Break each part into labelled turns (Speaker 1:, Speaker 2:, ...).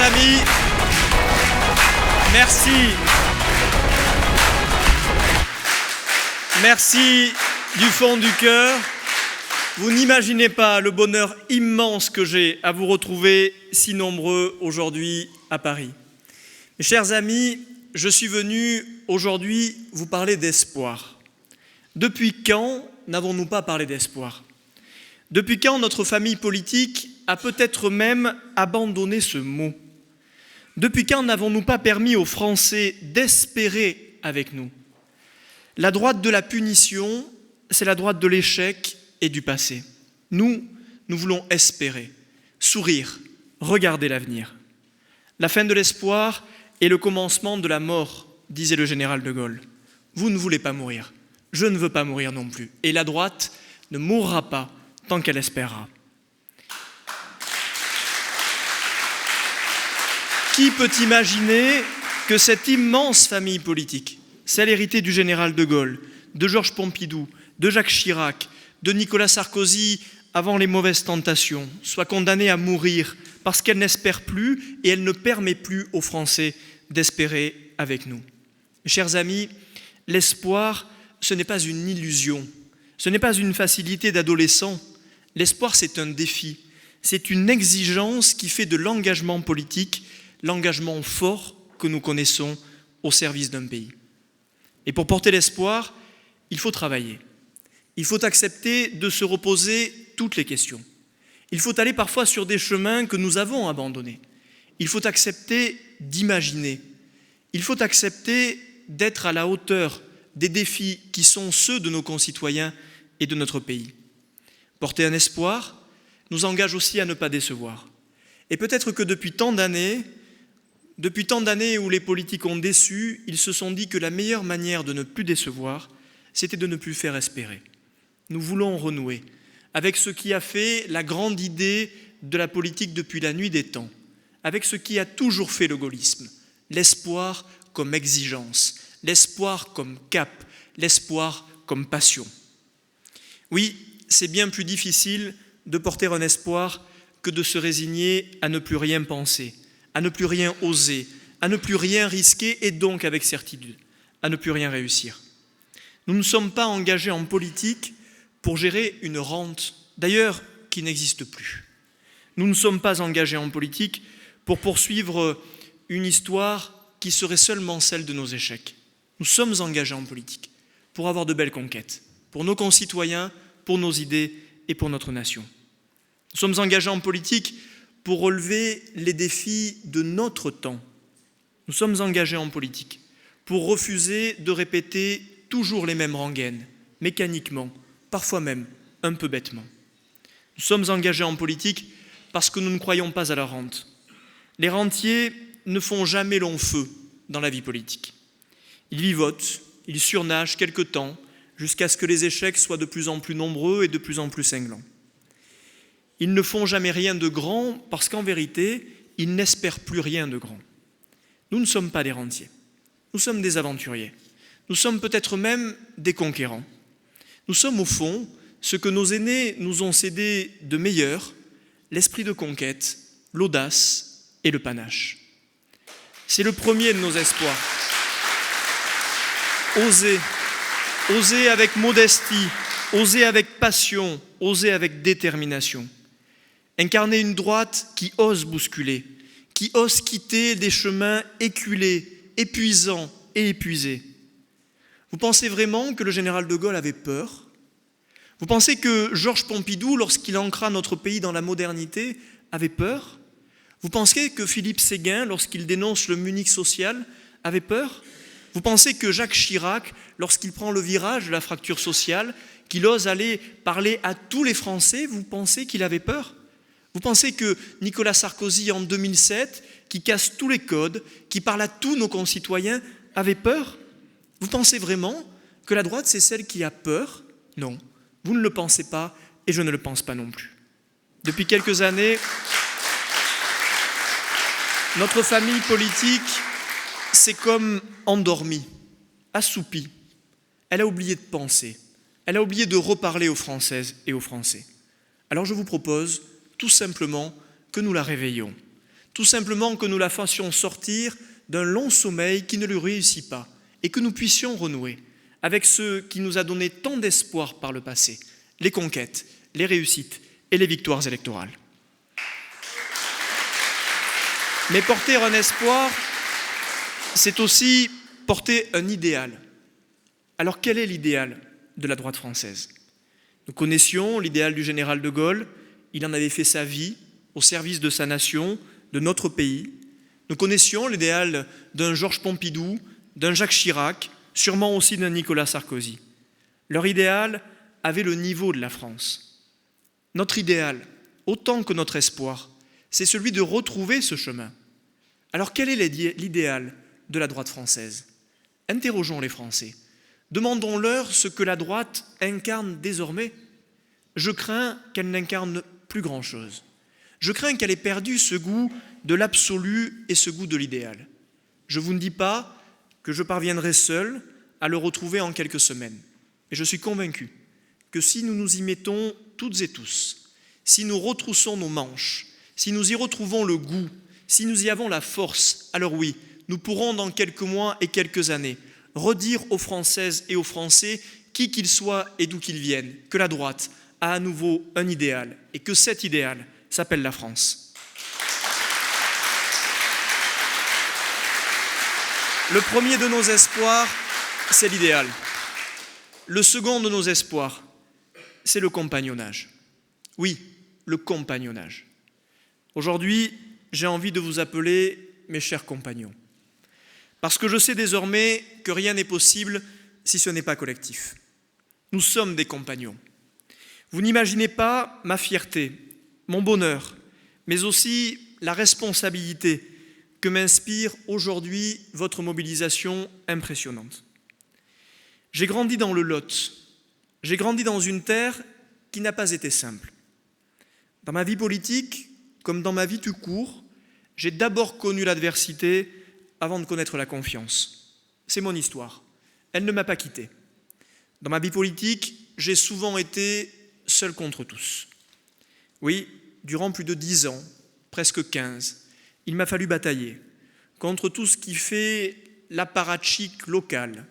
Speaker 1: amis, merci. Merci du fond du cœur. Vous n'imaginez pas le bonheur immense que j'ai à vous retrouver si nombreux aujourd'hui à Paris. Mes chers amis, je suis venu aujourd'hui vous parler d'espoir. Depuis quand n'avons-nous pas parlé d'espoir ? Depuis quand notre famille politique a peut-être même abandonné ce mot ? Depuis quand n'avons-nous pas permis aux Français d'espérer avec nous ? La droite de la punition, c'est la droite de l'échec et du passé. Nous voulons espérer, sourire, regarder l'avenir. La fin de l'espoir est le commencement de la mort, disait le général de Gaulle. Vous ne voulez pas mourir, je ne veux pas mourir non plus. Et la droite ne mourra pas tant qu'elle espérera. Qui peut imaginer que cette immense famille politique, celle héritée du général de Gaulle, de Georges Pompidou, de Jacques Chirac, de Nicolas Sarkozy avant les mauvaises tentations, soit condamnée à mourir parce qu'elle n'espère plus et elle ne permet plus aux Français d'espérer avec nous. Chers amis, l'espoir, ce n'est pas une illusion, ce n'est pas une facilité d'adolescent. L'espoir, c'est un défi, c'est une exigence qui fait de l'engagement politique l'engagement fort que nous connaissons au service d'un pays. Et pour porter l'espoir, il faut travailler. Il faut accepter de se reposer toutes les questions. Il faut aller parfois sur des chemins que nous avons abandonnés. Il faut accepter d'imaginer. Il faut accepter d'être à la hauteur des défis qui sont ceux de nos concitoyens et de notre pays. Porter un espoir nous engage aussi à ne pas décevoir. Et peut-être que depuis tant d'années où les politiques ont déçu, ils se sont dit que la meilleure manière de ne plus décevoir, c'était de ne plus faire espérer. Nous voulons renouer avec ce qui a fait la grande idée de la politique depuis la nuit des temps, avec ce qui a toujours fait le gaullisme, l'espoir comme exigence, l'espoir comme cap, l'espoir comme passion. Oui, c'est bien plus difficile de porter un espoir que de se résigner à ne plus rien penser, à ne plus rien oser, à ne plus rien risquer et donc avec certitude, à ne plus rien réussir. Nous ne sommes pas engagés en politique pour gérer une rente, d'ailleurs qui n'existe plus. Nous ne sommes pas engagés en politique pour poursuivre une histoire qui serait seulement celle de nos échecs. Nous sommes engagés en politique pour avoir de belles conquêtes, pour nos concitoyens, pour nos idées et pour notre nation. Nous sommes engagés en politique pour relever les défis de notre temps. Nous sommes engagés en politique pour refuser de répéter toujours les mêmes rengaines, mécaniquement, parfois même un peu bêtement. Nous sommes engagés en politique parce que nous ne croyons pas à la rente. Les rentiers ne font jamais long feu dans la vie politique. Ils vivotent, ils surnagent quelque temps, jusqu'à ce que les échecs soient de plus en plus nombreux et de plus en plus cinglants. Ils ne font jamais rien de grand parce qu'en vérité, ils n'espèrent plus rien de grand. Nous ne sommes pas des rentiers, nous sommes des aventuriers. Nous sommes peut-être même des conquérants. Nous sommes au fond ce que nos aînés nous ont cédé de meilleur, l'esprit de conquête, l'audace et le panache. C'est le premier de nos espoirs. Oser avec modestie, oser avec passion, oser avec détermination. Incarner une droite qui ose bousculer, qui ose quitter des chemins éculés, épuisants et épuisés. Vous pensez vraiment que le général de Gaulle avait peur ? Vous pensez que Georges Pompidou, lorsqu'il ancra notre pays dans la modernité, avait peur ? Vous pensez que Philippe Séguin, lorsqu'il dénonce le Munich social, avait peur ? Vous pensez que Jacques Chirac, lorsqu'il prend le virage de la fracture sociale, qu'il ose aller parler à tous les Français, vous pensez qu'il avait peur ? Vous pensez que Nicolas Sarkozy, en 2007, qui casse tous les codes, qui parle à tous nos concitoyens, avait peur ? Vous pensez vraiment que la droite, c'est celle qui a peur ? Non, vous ne le pensez pas et je ne le pense pas non plus. Depuis quelques années, notre famille politique s'est comme endormie, assoupie. Elle a oublié de penser, elle a oublié de reparler aux Françaises et aux Français. Alors je vous propose tout simplement que nous la réveillons. tout simplement que nous la fassions sortir d'un long sommeil qui ne lui réussit pas et que nous puissions renouer avec ce qui nous a donné tant d'espoir par le passé, les conquêtes, les réussites et les victoires électorales. Mais porter un espoir, c'est aussi porter un idéal. Alors quel est l'idéal de la droite française? Nous connaissions l'idéal du général de Gaulle, il en avait fait sa vie au service de sa nation, de notre pays. Nous connaissions l'idéal d'un Georges Pompidou, d'un Jacques Chirac, sûrement aussi d'un Nicolas Sarkozy. Leur idéal avait le niveau de la France. Notre idéal, autant que notre espoir, c'est celui de retrouver ce chemin. Alors quel est l'idéal de la droite française? Interrogeons les Français. Demandons-leur ce que la droite incarne désormais. Je crains qu'elle n'incarne plus grand-chose. Je crains qu'elle ait perdu ce goût de l'absolu et ce goût de l'idéal. Je vous ne dis pas que je parviendrai seul à le retrouver en quelques semaines. Mais je suis convaincu que si nous nous y mettons toutes et tous, si nous retroussons nos manches, si nous y retrouvons le goût, si nous y avons la force, alors oui, nous pourrons dans quelques mois et quelques années redire aux Françaises et aux Français, qui qu'ils soient et d'où qu'ils viennent, que la droite a à nouveau un idéal et que cet idéal s'appelle la France. Le premier de nos espoirs, c'est l'idéal. Le second de nos espoirs, c'est le compagnonnage. Oui, le compagnonnage. Aujourd'hui, j'ai envie de vous appeler mes chers compagnons. Parce que je sais désormais que rien n'est possible si ce n'est pas collectif. Nous sommes des compagnons. Vous n'imaginez pas ma fierté, mon bonheur, mais aussi la responsabilité que m'inspire aujourd'hui votre mobilisation impressionnante. J'ai grandi dans le Lot. J'ai grandi dans une terre qui n'a pas été simple. Dans ma vie politique, comme dans ma vie tout court, j'ai d'abord connu l'adversité avant de connaître la confiance. C'est mon histoire. Elle ne m'a pas quitté. Dans ma vie politique, j'ai souvent été seul contre tous. Oui, durant plus de 10 ans, presque 15, il m'a fallu batailler contre tout ce qui fait l'apparatchik local,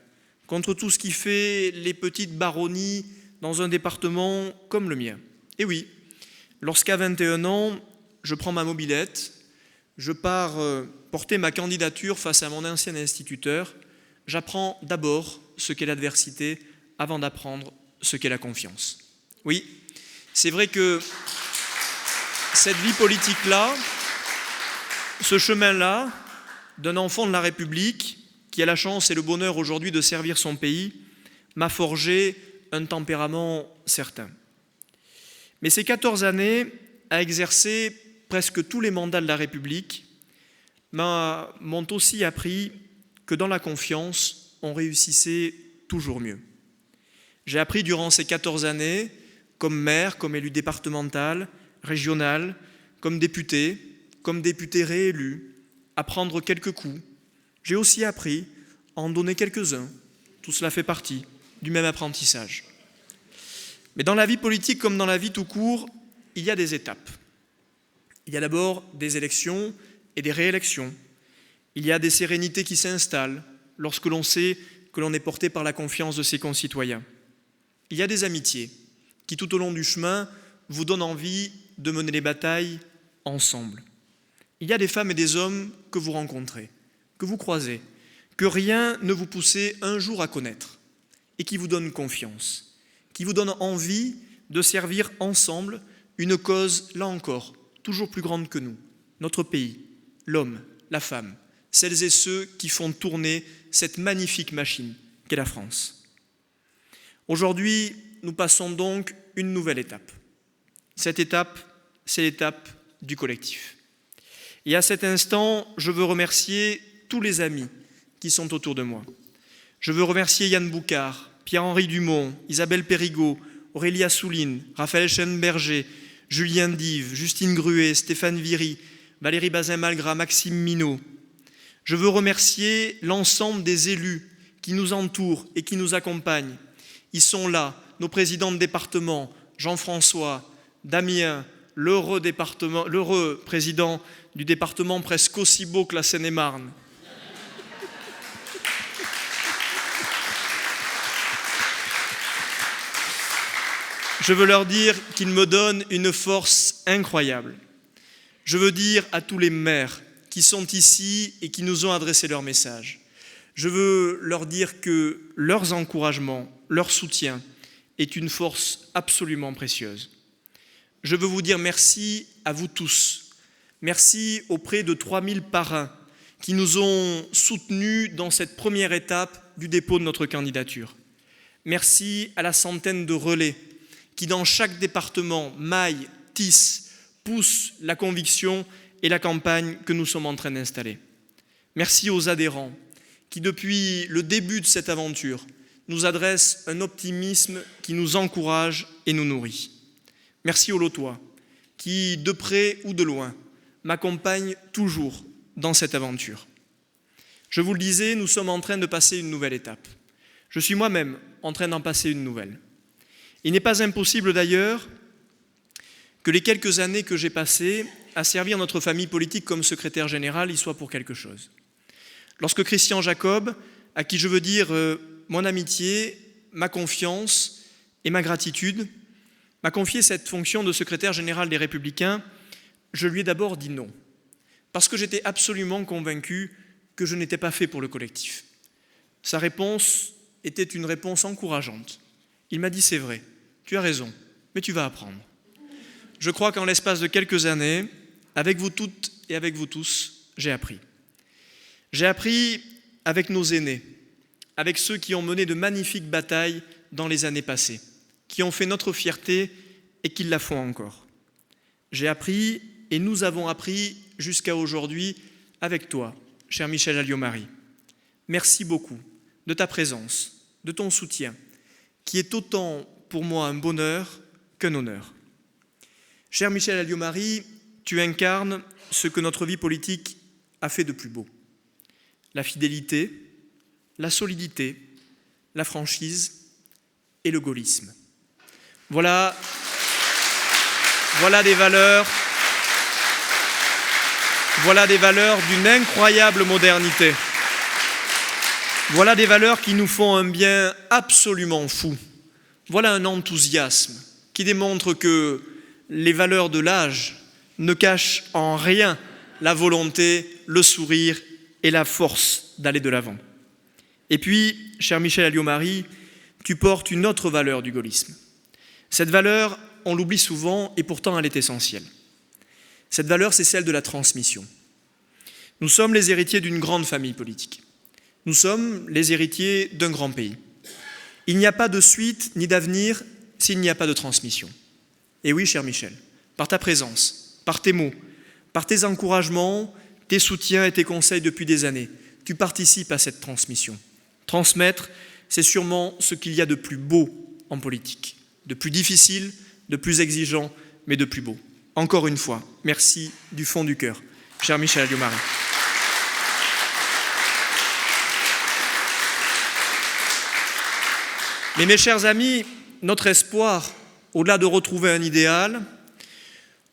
Speaker 1: contre tout ce qui fait les petites baronnies dans un département comme le mien. Et oui, lorsqu'à 21 ans, je prends ma mobilette, je pars porter ma candidature face à mon ancien instituteur, j'apprends d'abord ce qu'est l'adversité avant d'apprendre ce qu'est la confiance. Oui, c'est vrai que cette vie politique-là, ce chemin-là, d'un enfant de la République qui a la chance et le bonheur aujourd'hui de servir son pays, m'a forgé un tempérament certain. Mais ces 14 années à exercer presque tous les mandats de la République m'ont aussi appris que dans la confiance, on réussissait toujours mieux. J'ai appris durant ces 14 années, comme maire, comme élu départemental, régional, comme député réélu, à prendre quelques coups. J'ai aussi appris à en donner quelques-uns. Tout cela fait partie du même apprentissage. Mais dans la vie politique comme dans la vie tout court, il y a des étapes. Il y a d'abord des élections et des réélections. Il y a des sérénités qui s'installent lorsque l'on sait que l'on est porté par la confiance de ses concitoyens. Il y a des amitiés qui, tout au long du chemin, vous donnent envie de mener les batailles ensemble. Il y a des femmes et des hommes que vous rencontrez, que vous croisez, que rien ne vous poussait un jour à connaître et qui vous donnent confiance, qui vous donnent envie de servir ensemble une cause, là encore, toujours plus grande que nous, notre pays, l'homme, la femme, celles et ceux qui font tourner cette magnifique machine qu'est la France. Aujourd'hui, nous passons donc une nouvelle étape. Cette étape, c'est l'étape du collectif. Et à cet instant, je veux remercier tous les amis qui sont autour de moi. Je veux remercier Yann Boucard, Pierre-Henri Dumont, Isabelle Périgot, Aurélie Assouline, Raphaël Schenberger, Julien Dive, Justine Gruet, Stéphane Viry, Valérie Bazin-Malgras, Maxime Minot. Je veux remercier l'ensemble des élus qui nous entourent et qui nous accompagnent. Ils sont là, nos présidents de département, Jean-François, Damien, l'heureux président du département presque aussi beau que la Seine-et-Marne. Je veux leur dire qu'ils me donnent une force incroyable. Je veux dire à tous les maires qui sont ici et qui nous ont adressé leur message, je veux leur dire que leurs encouragements, leur soutien est une force absolument précieuse. Je veux vous dire merci à vous tous. Merci auprès de 3000 parrains qui nous ont soutenus dans cette première étape du dépôt de notre candidature. Merci à la centaine de relais qui, dans chaque département, maillent, tissent, poussent la conviction et la campagne que nous sommes en train d'installer. Merci aux adhérents qui, depuis le début de cette aventure, nous adressent un optimisme qui nous encourage et nous nourrit. Merci aux Lotois qui, de près ou de loin, m'accompagnent toujours dans cette aventure. Je vous le disais, nous sommes en train de passer une nouvelle étape. Je suis moi-même en train d'en passer une nouvelle. Il n'est pas impossible d'ailleurs que les quelques années que j'ai passées à servir notre famille politique comme secrétaire général y soient pour quelque chose. Lorsque Christian Jacob, à qui je veux dire mon amitié, ma confiance et ma gratitude, m'a confié cette fonction de secrétaire général des Républicains, je lui ai d'abord dit non, parce que j'étais absolument convaincu que je n'étais pas fait pour le collectif. Sa réponse était une réponse encourageante. Il m'a dit « c'est vrai, tu as raison, mais tu vas apprendre ». Je crois qu'en l'espace de quelques années, avec vous toutes et avec vous tous, j'ai appris. J'ai appris avec nos aînés, avec ceux qui ont mené de magnifiques batailles dans les années passées, qui ont fait notre fierté et qui la font encore. J'ai appris et nous avons appris jusqu'à aujourd'hui avec toi, cher Michel Alliot-Marie. Merci beaucoup de ta présence, de ton soutien, qui est autant pour moi un bonheur qu'un honneur. Cher Michel Alliot-Marie, tu incarnes ce que notre vie politique a fait de plus beau. La fidélité, la solidité, la franchise et le gaullisme. Voilà des valeurs d'une incroyable modernité. Voilà des valeurs qui nous font un bien absolument fou. Voilà un enthousiasme qui démontre que les valeurs de l'âge ne cachent en rien la volonté, le sourire et la force d'aller de l'avant. Et puis, cher Michel Alliot-Marie, tu portes une autre valeur du gaullisme. Cette valeur, on l'oublie souvent et pourtant elle est essentielle. Cette valeur, c'est celle de la transmission. Nous sommes les héritiers d'une grande famille politique. Nous sommes les héritiers d'un grand pays. Il n'y a pas de suite ni d'avenir s'il n'y a pas de transmission. Et oui, cher Michel, par ta présence, par tes mots, par tes encouragements, tes soutiens et tes conseils depuis des années, tu participes à cette transmission. Transmettre, c'est sûrement ce qu'il y a de plus beau en politique, de plus difficile, de plus exigeant, mais de plus beau. Encore une fois, merci du fond du cœur, cher Michel Alliot-Marie. Mais mes chers amis, notre espoir, au-delà de retrouver un idéal,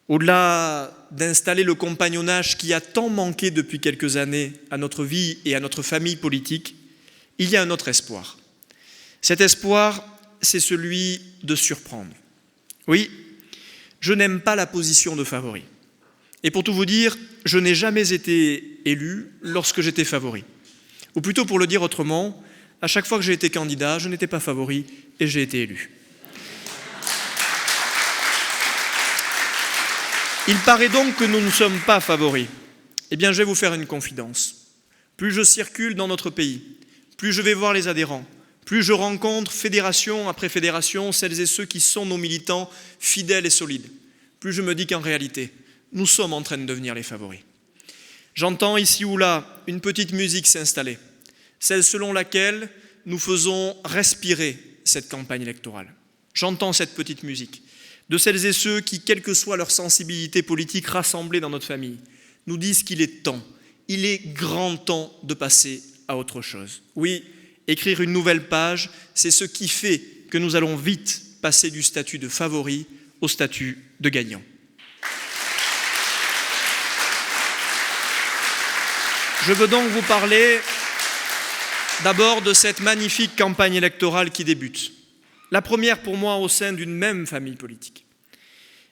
Speaker 1: au-delà d'installer le compagnonnage qui a tant manqué depuis quelques années à notre vie et à notre famille politique, il y a un autre espoir. Cet espoir, c'est celui de surprendre. Oui, je n'aime pas la position de favori. Et pour tout vous dire, je n'ai jamais été élu lorsque j'étais favori. Ou plutôt, pour le dire autrement, à chaque fois que j'ai été candidat, je n'étais pas favori et j'ai été élu. Il paraît donc que nous ne sommes pas favoris. Eh bien, je vais vous faire une confidence. Plus je circule dans notre pays, plus je vais voir les adhérents, plus je rencontre fédération après fédération celles et ceux qui sont nos militants fidèles et solides, plus je me dis qu'en réalité, nous sommes en train de devenir les favoris. J'entends ici ou là une petite musique s'installer, celle selon laquelle nous faisons respirer cette campagne électorale. J'entends cette petite musique de celles et ceux qui, quelle que soit leur sensibilité politique rassemblée dans notre famille, nous disent qu'il est temps, il est grand temps de passer à autre chose. Oui, écrire une nouvelle page, c'est ce qui fait que nous allons vite passer du statut de favori au statut de gagnant. Je veux donc vous parler d'abord de cette magnifique campagne électorale qui débute. La première pour moi au sein d'une même famille politique.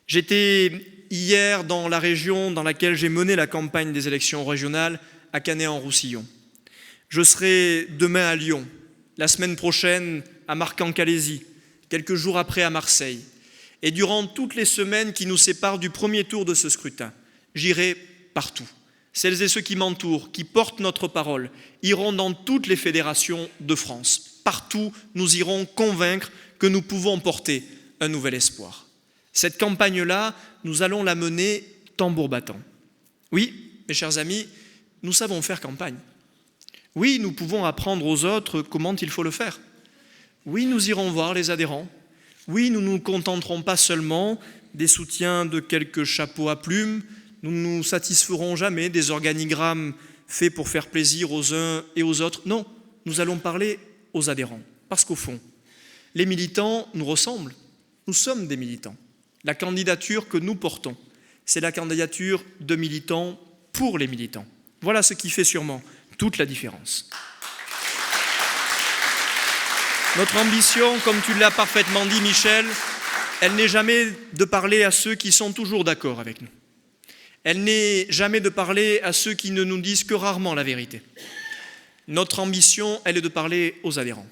Speaker 1: J'étais hier dans la région dans laquelle j'ai mené la campagne des élections régionales, à Canet-en-Roussillon. Je serai demain à Lyon, la semaine prochaine à Marcan-Calaisis, quelques jours après à Marseille. Et durant toutes les semaines qui nous séparent du premier tour de ce scrutin, j'irai partout. Celles et ceux qui m'entourent, qui portent notre parole, iront dans toutes les fédérations de France. Partout, nous irons convaincre que nous pouvons porter un nouvel espoir. Cette campagne-là, nous allons la mener tambour battant. Oui, mes chers amis, nous savons faire campagne. Oui, nous pouvons apprendre aux autres comment il faut le faire. Oui, nous irons voir les adhérents. Oui, nous ne nous contenterons pas seulement des soutiens de quelques chapeaux à plumes. Nous ne nous satisferons jamais des organigrammes faits pour faire plaisir aux uns et aux autres. Non, nous allons parler aux adhérents. Parce qu'au fond, les militants nous ressemblent. Nous sommes des militants. La candidature que nous portons, c'est la candidature de militants pour les militants. Voilà ce qui fait sûrement toute la différence. Notre ambition, comme tu l'as parfaitement dit, Michel, elle n'est jamais de parler à ceux qui sont toujours d'accord avec nous. Elle n'est jamais de parler à ceux qui ne nous disent que rarement la vérité. Notre ambition, elle est de parler aux adhérents,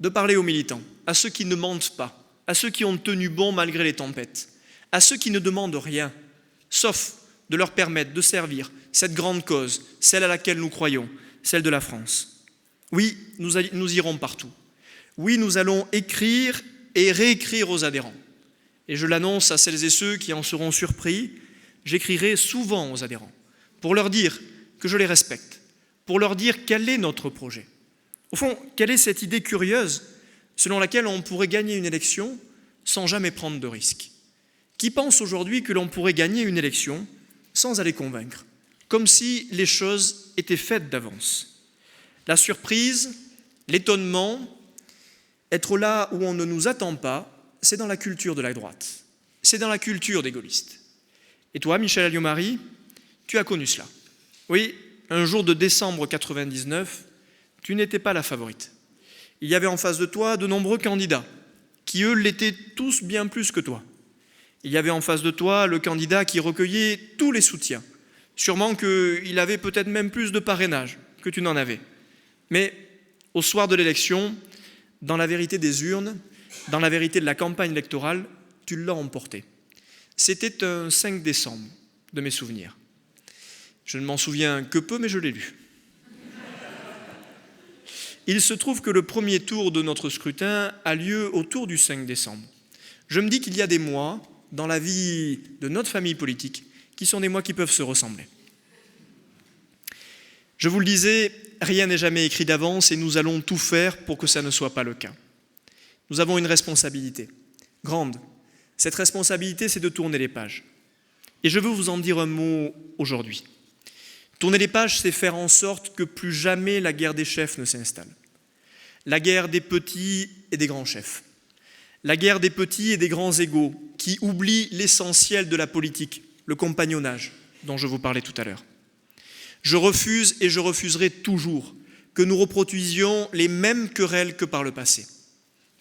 Speaker 1: de parler aux militants, à ceux qui ne mentent pas, à ceux qui ont tenu bon malgré les tempêtes, à ceux qui ne demandent rien, sauf de leur permettre de servir cette grande cause, celle à laquelle nous croyons, celle de la France. Oui, nous irons partout. Oui, nous allons écrire et réécrire aux adhérents. Et je l'annonce à celles et ceux qui en seront surpris, j'écrirai souvent aux adhérents pour leur dire que je les respecte, pour leur dire quel est notre projet. Au fond, quelle est cette idée curieuse selon laquelle on pourrait gagner une élection sans jamais prendre de risques? Qui pense aujourd'hui que l'on pourrait gagner une élection sans aller convaincre, comme si les choses étaient faites d'avance? La surprise, l'étonnement, être là où on ne nous attend pas, c'est dans la culture de la droite, c'est dans la culture des gaullistes. Et toi, Michel Alliot-Marie, tu as connu cela. Oui, un jour de décembre 99, tu n'étais pas la favorite. Il y avait en face de toi de nombreux candidats, qui eux l'étaient tous bien plus que toi. Il y avait en face de toi le candidat qui recueillait tous les soutiens. Sûrement qu'il avait peut-être même plus de parrainage que tu n'en avais. Mais au soir de l'élection, dans la vérité des urnes, dans la vérité de la campagne électorale, tu l'as emporté. C'était un 5 décembre de mes souvenirs. Je ne m'en souviens que peu, mais je l'ai lu. Il se trouve que le premier tour de notre scrutin a lieu autour du 5 décembre. Je me dis qu'il y a des mois, dans la vie de notre famille politique, qui sont des mois qui peuvent se ressembler. Je vous le disais, rien n'est jamais écrit d'avance et nous allons tout faire pour que ça ne soit pas le cas. Nous avons une responsabilité grande. Cette responsabilité, c'est de tourner les pages. Et je veux vous en dire un mot aujourd'hui. Tourner les pages, c'est faire en sorte que plus jamais la guerre des chefs ne s'installe. La guerre des petits et des grands chefs. La guerre des petits et des grands égaux qui oublient l'essentiel de la politique, le compagnonnage dont je vous parlais tout à l'heure. Je refuse et je refuserai toujours que nous reproduisions les mêmes querelles que par le passé.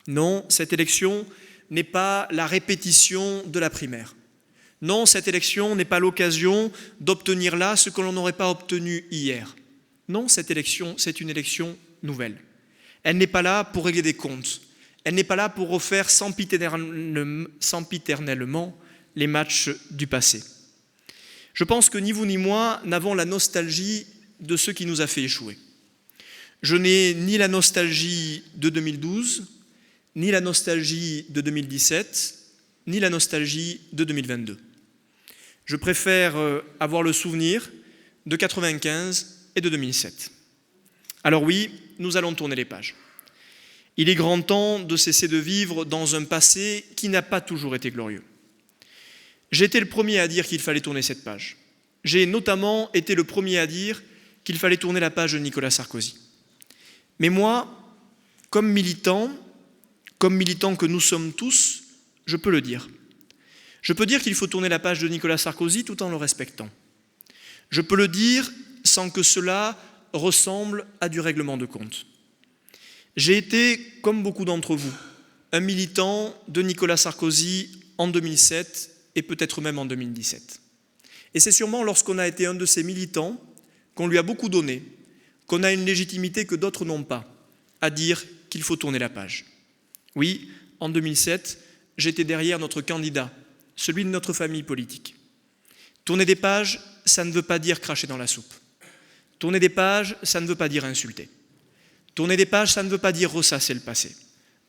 Speaker 1: Non, cette élection n'est pas la répétition de la primaire. Non, cette élection n'est pas l'occasion d'obtenir là ce que l'on n'aurait pas obtenu hier. Non, cette élection, c'est une élection nouvelle. Elle n'est pas là pour régler des comptes. Elle n'est pas là pour refaire sempiternellement les matchs du passé. Je pense que ni vous ni moi n'avons la nostalgie de ce qui nous a fait échouer. Je n'ai ni la nostalgie de 2012, ni la nostalgie de 2017, ni la nostalgie de 2022. Je préfère avoir le souvenir de 1995 et de 2007. Alors oui, nous allons tourner les pages. Il est grand temps de cesser de vivre dans un passé qui n'a pas toujours été glorieux. J'ai été le premier à dire qu'il fallait tourner cette page. J'ai notamment été le premier à dire qu'il fallait tourner la page de Nicolas Sarkozy. Mais moi, comme militant que nous sommes tous, je peux le dire. Je peux dire qu'il faut tourner la page de Nicolas Sarkozy tout en le respectant. Je peux le dire sans que cela ressemble à du règlement de compte. J'ai été, comme beaucoup d'entre vous, un militant de Nicolas Sarkozy en 2007 et peut-être même en 2017. Et c'est sûrement lorsqu'on a été un de ces militants qu'on lui a beaucoup donné, qu'on a une légitimité que d'autres n'ont pas, à dire qu'il faut tourner la page. Oui, en 2007, j'étais derrière notre candidat, celui de notre famille politique. Tourner des pages, ça ne veut pas dire cracher dans la soupe. Tourner des pages, ça ne veut pas dire insulter. Tourner des pages, ça ne veut pas dire ressasser le passé.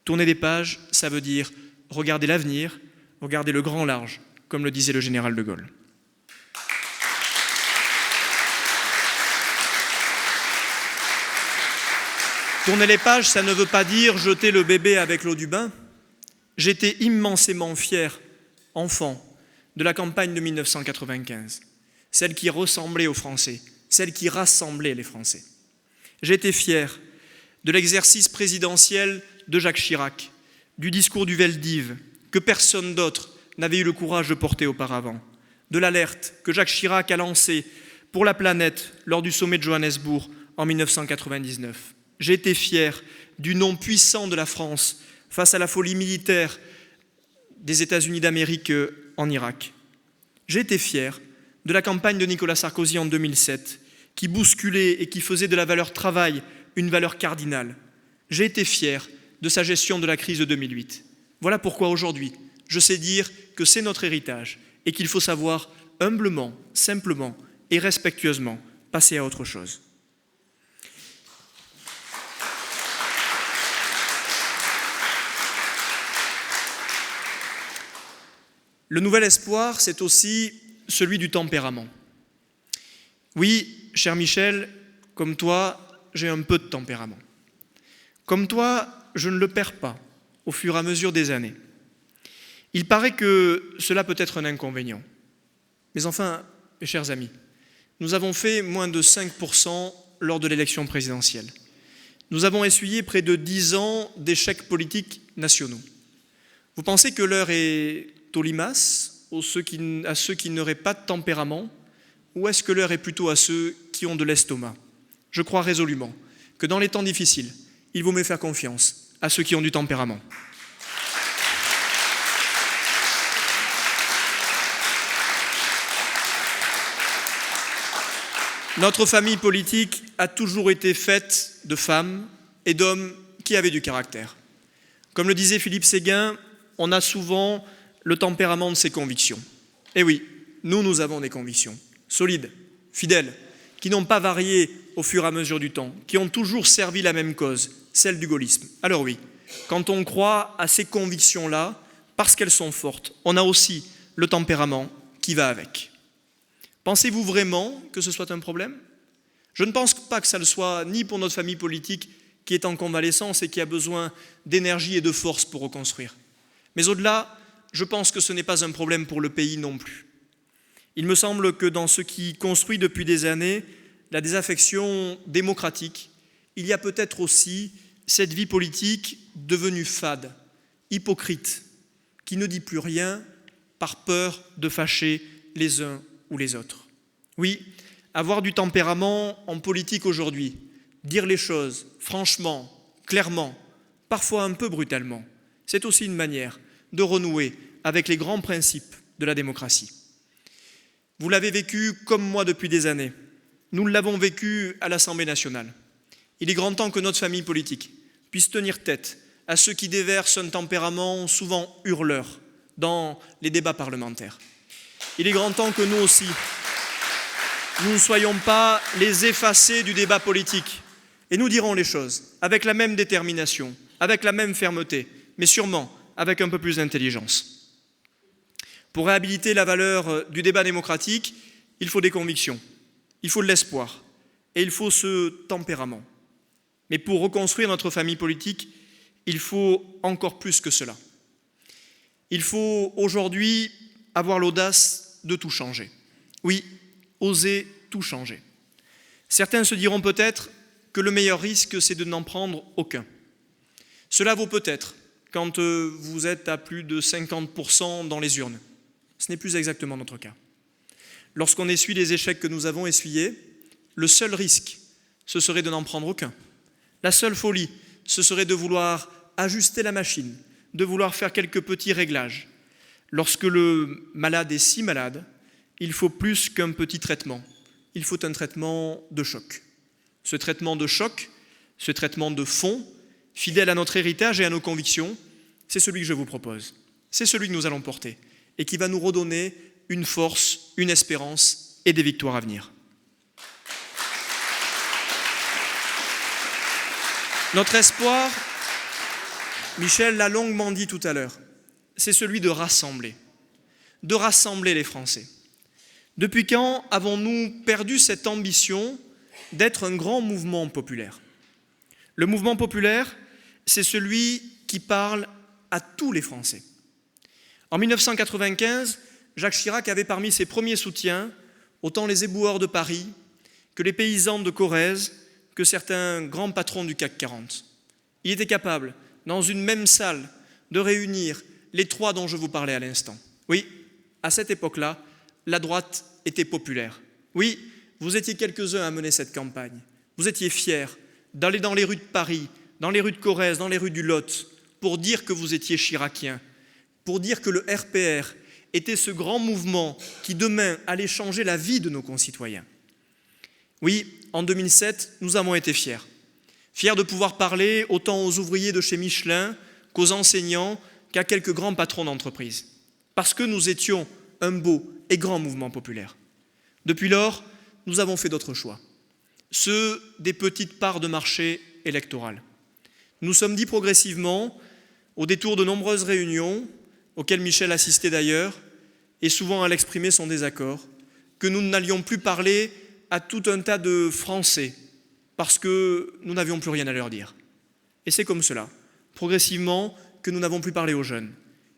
Speaker 1: Tourner des pages, ça veut dire regarder l'avenir, regarder le grand large, comme le disait le général de Gaulle. Tourner les pages, ça ne veut pas dire jeter le bébé avec l'eau du bain. J'étais immensément fier, enfant, de la campagne de 1995, celle qui ressemblait aux Français, celle qui rassemblait les Français. J'étais fier de l'exercice présidentiel de Jacques Chirac, du discours du Veldiv, que personne d'autre n'avait eu le courage de porter auparavant, de l'alerte que Jacques Chirac a lancée pour la planète lors du sommet de Johannesburg en 1999. J'ai été fier du nom puissant de la France face à la folie militaire des États-Unis d'Amérique en Irak. J'ai été fier de la campagne de Nicolas Sarkozy en 2007, qui bousculait et qui faisait de la valeur travail une valeur cardinale. J'ai été fier de sa gestion de la crise de 2008. Voilà pourquoi aujourd'hui, je sais dire que c'est notre héritage et qu'il faut savoir humblement, simplement et respectueusement passer à autre chose. Le nouvel espoir, c'est aussi celui du tempérament. Oui, cher Michel, comme toi, j'ai un peu de tempérament. Comme toi, je ne le perds pas au fur et à mesure des années. Il paraît que cela peut être un inconvénient. Mais enfin, mes chers amis, nous avons fait moins de 5% lors de l'élection présidentielle. Nous avons essuyé près de 10 ans d'échecs politiques nationaux. Vous pensez que l'heure est aux limaces, à ceux qui n'auraient pas de tempérament, ou est-ce que l'heure est plutôt à ceux qui ont de l'estomac? Je crois résolument que dans les temps difficiles, il vaut mieux faire confiance à ceux qui ont du tempérament. Notre famille politique a toujours été faite de femmes et d'hommes qui avaient du caractère. Comme le disait Philippe Séguin, on a souvent le tempérament de ses convictions. Et oui, nous avons des convictions solides, fidèles, qui n'ont pas varié au fur et à mesure du temps, qui ont toujours servi la même cause, celle du gaullisme. Alors oui, quand on croit à ces convictions-là, parce qu'elles sont fortes, on a aussi le tempérament qui va avec. Pensez-vous vraiment que ce soit un problème? Je ne pense pas que ça le soit, ni pour notre famille politique qui est en convalescence et qui a besoin d'énergie et de force pour reconstruire. Mais au-delà, je pense que ce n'est pas un problème pour le pays non plus. Il me semble que dans ce qui construit depuis des années la désaffection démocratique, il y a peut-être aussi cette vie politique devenue fade, hypocrite, qui ne dit plus rien par peur de fâcher les uns ou les autres. Oui, avoir du tempérament en politique aujourd'hui, dire les choses franchement, clairement, parfois un peu brutalement, c'est aussi une manière de renouer avec les grands principes de la démocratie. Vous l'avez vécu comme moi depuis des années. Nous l'avons vécu à l'Assemblée nationale. Il est grand temps que notre famille politique puisse tenir tête à ceux qui déversent un tempérament souvent hurleur dans les débats parlementaires. Il est grand temps que nous aussi, nous ne soyons pas les effacés du débat politique. Et nous dirons les choses avec la même détermination, avec la même fermeté, mais sûrement avec un peu plus d'intelligence. Pour réhabiliter la valeur du débat démocratique, il faut des convictions, il faut de l'espoir et il faut ce tempérament. Mais pour reconstruire notre famille politique, il faut encore plus que cela. Il faut aujourd'hui avoir l'audace de tout changer. Oui, oser tout changer. Certains se diront peut-être que le meilleur risque, c'est de n'en prendre aucun. Cela vaut peut-être quand vous êtes à plus de 50% dans les urnes. Ce n'est plus exactement notre cas. Lorsqu'on essuie les échecs que nous avons essuyés, Le seul risque, ce serait de n'en prendre aucun. La seule folie, ce serait de vouloir ajuster la machine, de vouloir faire quelques petits réglages. Lorsque le malade est si malade, il faut plus qu'un petit traitement. Il faut un traitement de choc. Ce traitement de choc, ce traitement de fond, fidèle à notre héritage et à nos convictions, c'est celui que je vous propose. C'est celui que nous allons porter et qui va nous redonner une force, une espérance et des victoires à venir. Notre espoir, Michel l'a longuement dit tout à l'heure, c'est celui de rassembler les Français. Depuis quand avons-nous perdu cette ambition d'être un grand mouvement populaire ? Le mouvement populaire, c'est celui qui parle à tous les Français. En 1995, Jacques Chirac avait parmi ses premiers soutiens autant les éboueurs de Paris que les paysans de Corrèze, que certains grands patrons du CAC 40. Il était capable, dans une même salle, de réunir les trois dont je vous parlais à l'instant. Oui, à cette époque-là, la droite était populaire. Oui, vous étiez quelques-uns à mener cette campagne. Vous étiez fiers d'aller dans les rues de Paris, dans les rues de Corrèze, dans les rues du Lot, pour dire que vous étiez chiracien, pour dire que le RPR était ce grand mouvement qui demain allait changer la vie de nos concitoyens. Oui, en 2007, nous avons été fiers. Fiers de pouvoir parler autant aux ouvriers de chez Michelin qu'aux enseignants, qu'à quelques grands patrons d'entreprise. Parce que nous étions un beau et grand mouvement populaire. Depuis lors, nous avons fait d'autres choix. Ceux des petites parts de marché électorales. Nous sommes dit progressivement, au détour de nombreuses réunions, auxquelles Michel assistait d'ailleurs, et souvent à l'exprimer son désaccord, que nous n'allions plus parler à tout un tas de Français, parce que nous n'avions plus rien à leur dire. Et c'est comme cela, progressivement, que nous n'avons plus parlé aux jeunes,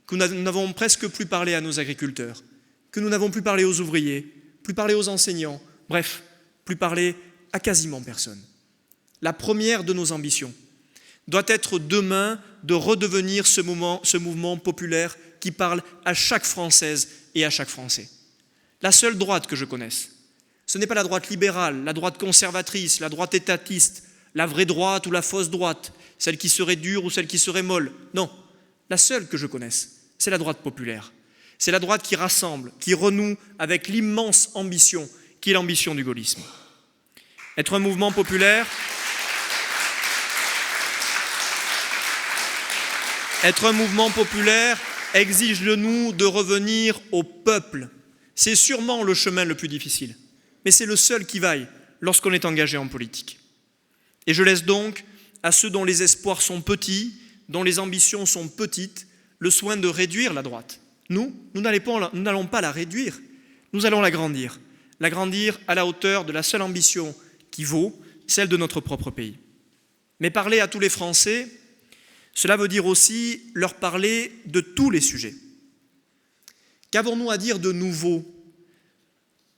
Speaker 1: que nous n'avons presque plus parlé à nos agriculteurs, que nous n'avons plus parlé aux ouvriers, plus parlé aux enseignants, bref, plus parlé à quasiment personne. La première de nos ambitions doit être demain de redevenir ce mouvement populaire qui parle à chaque Française et à chaque Français. La seule droite que je connaisse, ce n'est pas la droite libérale, la droite conservatrice, la droite étatiste, la vraie droite ou la fausse droite, celle qui serait dure ou celle qui serait molle. Non, la seule que je connaisse, c'est la droite populaire. C'est la droite qui rassemble, qui renoue avec l'immense ambition qui est l'ambition du gaullisme. Être un mouvement populaire, exige de nous de revenir au peuple. C'est sûrement le chemin le plus difficile, mais c'est le seul qui vaille lorsqu'on est engagé en politique. Et je laisse donc à ceux dont les espoirs sont petits, dont les ambitions sont petites, le soin de réduire la droite. Nous n'allons pas la réduire, nous allons l'agrandir à la hauteur de la seule ambition qui vaut, celle de notre propre pays. Mais parler à tous les Français, cela veut dire aussi leur parler de tous les sujets. Qu'avons-nous à dire de nouveau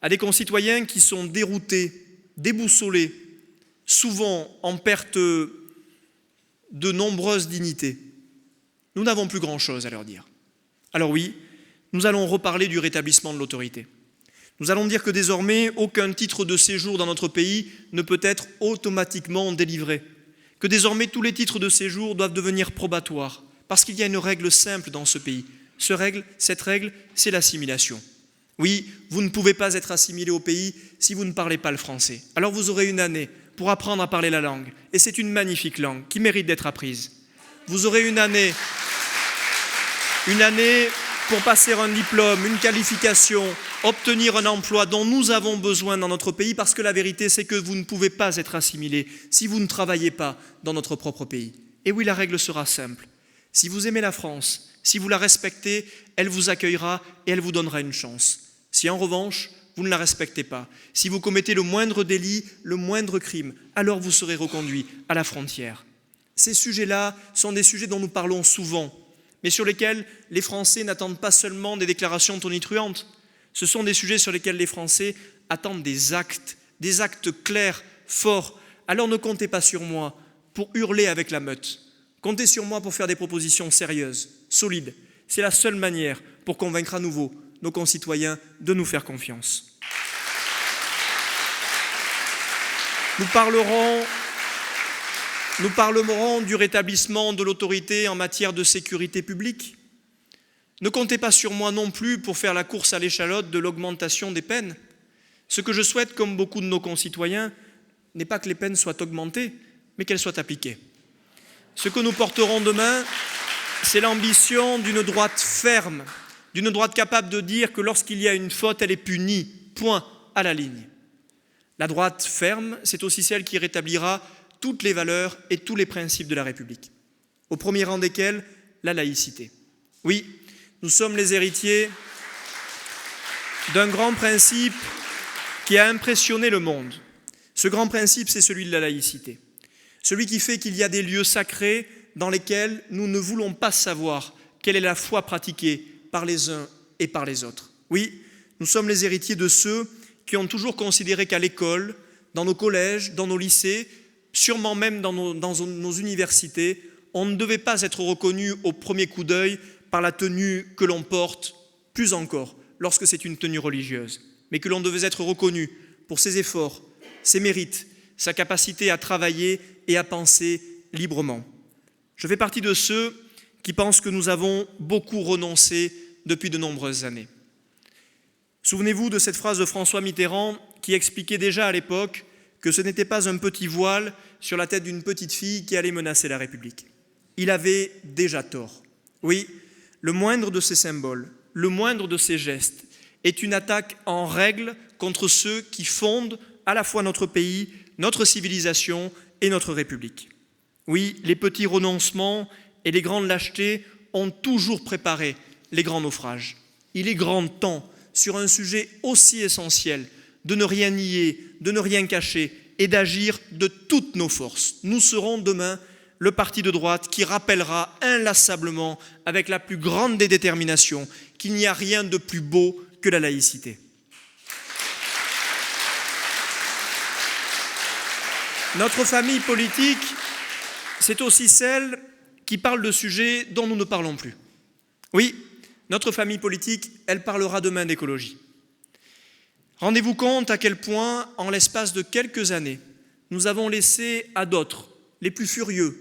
Speaker 1: à des concitoyens qui sont déroutés, déboussolés, souvent en perte de nombreuses dignités? Nous n'avons plus grand-chose à leur dire. Alors oui, nous allons reparler du rétablissement de l'autorité. Nous allons dire que désormais, aucun titre de séjour dans notre pays ne peut être automatiquement délivré. Que désormais, tous les titres de séjour doivent devenir probatoires, parce qu'il y a une règle simple dans ce pays. Cette règle, c'est l'assimilation. Oui, vous ne pouvez pas être assimilé au pays si vous ne parlez pas le français. Alors vous aurez une année pour apprendre à parler la langue, et c'est une magnifique langue qui mérite d'être apprise. Vous aurez une année pour passer un diplôme, une qualification, obtenir un emploi dont nous avons besoin dans notre pays, parce que la vérité, c'est que vous ne pouvez pas être assimilé si vous ne travaillez pas dans notre propre pays. Et oui, la règle sera simple. Si vous aimez la France, si vous la respectez, elle vous accueillera et elle vous donnera une chance. Si en revanche, vous ne la respectez pas, si vous commettez le moindre délit, le moindre crime, alors vous serez reconduit à la frontière. Ces sujets-là sont des sujets dont nous parlons souvent, mais sur lesquels les Français n'attendent pas seulement des déclarations tonitruantes. Ce sont des sujets sur lesquels les Français attendent des actes clairs, forts. Alors ne comptez pas sur moi pour hurler avec la meute. Comptez sur moi pour faire des propositions sérieuses, solides. C'est la seule manière pour convaincre à nouveau nos concitoyens de nous faire confiance. Nous parlerons du rétablissement de l'autorité en matière de sécurité publique. Ne comptez pas sur moi non plus pour faire la course à l'échalote de l'augmentation des peines. Ce que je souhaite, comme beaucoup de nos concitoyens, n'est pas que les peines soient augmentées, mais qu'elles soient appliquées. Ce que nous porterons demain, c'est l'ambition d'une droite ferme, d'une droite capable de dire que lorsqu'il y a une faute, elle est punie, point, à la ligne. La droite ferme, c'est aussi celle qui rétablira toutes les valeurs et tous les principes de la République, au premier rang desquels la laïcité. Oui, nous sommes les héritiers d'un grand principe qui a impressionné le monde. Ce grand principe, c'est celui de la laïcité. Celui qui fait qu'il y a des lieux sacrés dans lesquels nous ne voulons pas savoir quelle est la foi pratiquée par les uns et par les autres. Oui, nous sommes les héritiers de ceux qui ont toujours considéré qu'à l'école, dans nos collèges, dans nos lycées, sûrement même dans nos universités, on ne devait pas être reconnu au premier coup d'œil par la tenue que l'on porte, plus encore lorsque c'est une tenue religieuse, mais que l'on devait être reconnu pour ses efforts, ses mérites, sa capacité à travailler et à penser librement. Je fais partie de ceux qui pensent que nous avons beaucoup renoncé depuis de nombreuses années. Souvenez-vous de cette phrase de François Mitterrand qui expliquait déjà à l'époque que ce n'était pas un petit voile sur la tête d'une petite fille qui allait menacer la République. Il avait déjà tort. Oui, le moindre de ces symboles, le moindre de ces gestes est une attaque en règle contre ceux qui fondent à la fois notre pays, notre civilisation et notre République. Oui, les petits renoncements et les grandes lâchetés ont toujours préparé les grands naufrages. Il est grand temps, sur un sujet aussi essentiel, de ne rien nier, de ne rien cacher et d'agir de toutes nos forces. Nous serons demain le parti de droite qui rappellera inlassablement, avec la plus grande des déterminations, qu'il n'y a rien de plus beau que la laïcité. Notre famille politique, c'est aussi celle qui parle de sujets dont nous ne parlons plus. Oui, notre famille politique, elle parlera demain d'écologie. Rendez-vous compte à quel point, en l'espace de quelques années, nous avons laissé à d'autres, les plus furieux,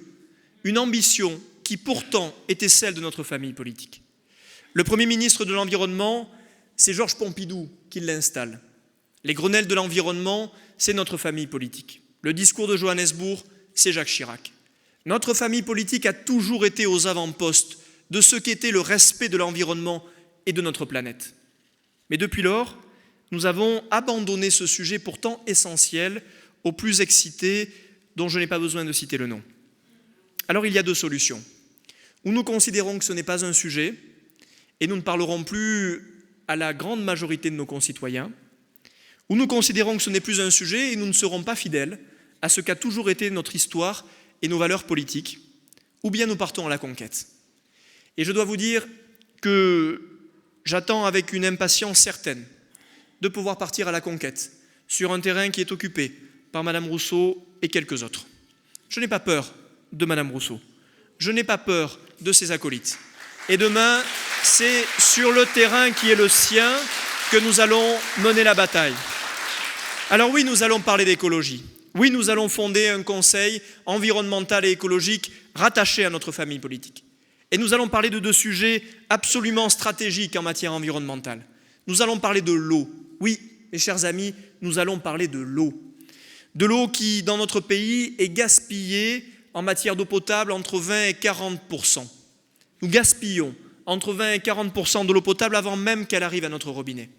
Speaker 1: une ambition qui pourtant était celle de notre famille politique. Le Premier ministre de l'Environnement, c'est Georges Pompidou qui l'installe. Les Grenelles de l'environnement, c'est notre famille politique. Le discours de Johannesburg, c'est Jacques Chirac. Notre famille politique a toujours été aux avant-postes de ce qu'était le respect de l'environnement et de notre planète. Mais depuis lors, nous avons abandonné ce sujet pourtant essentiel aux plus excités, dont je n'ai pas besoin de citer le nom. Alors il y a deux solutions. Ou nous considérons que ce n'est pas un sujet, et nous ne parlerons plus à la grande majorité de nos concitoyens, ou nous considérons que ce n'est plus un sujet et nous ne serons pas fidèles à ce qu'a toujours été notre histoire et nos valeurs politiques, ou bien nous partons à la conquête. Et je dois vous dire que j'attends avec une impatience certaine de pouvoir partir à la conquête sur un terrain qui est occupé par Madame Rousseau et quelques autres. Je n'ai pas peur de Madame Rousseau, je n'ai pas peur de ses acolytes. Et demain, c'est sur le terrain qui est le sien que nous allons mener la bataille. Alors oui, nous allons parler d'écologie. Oui, nous allons fonder un conseil environnemental et écologique rattaché à notre famille politique. Et nous allons parler de deux sujets absolument stratégiques en matière environnementale. Nous allons parler de l'eau. Oui, mes chers amis, nous allons parler de l'eau. De l'eau qui, dans notre pays, est gaspillée en matière d'eau potable entre 20 et 40%. Nous gaspillons entre 20 et 40% de l'eau potable avant même qu'elle arrive à notre robinet.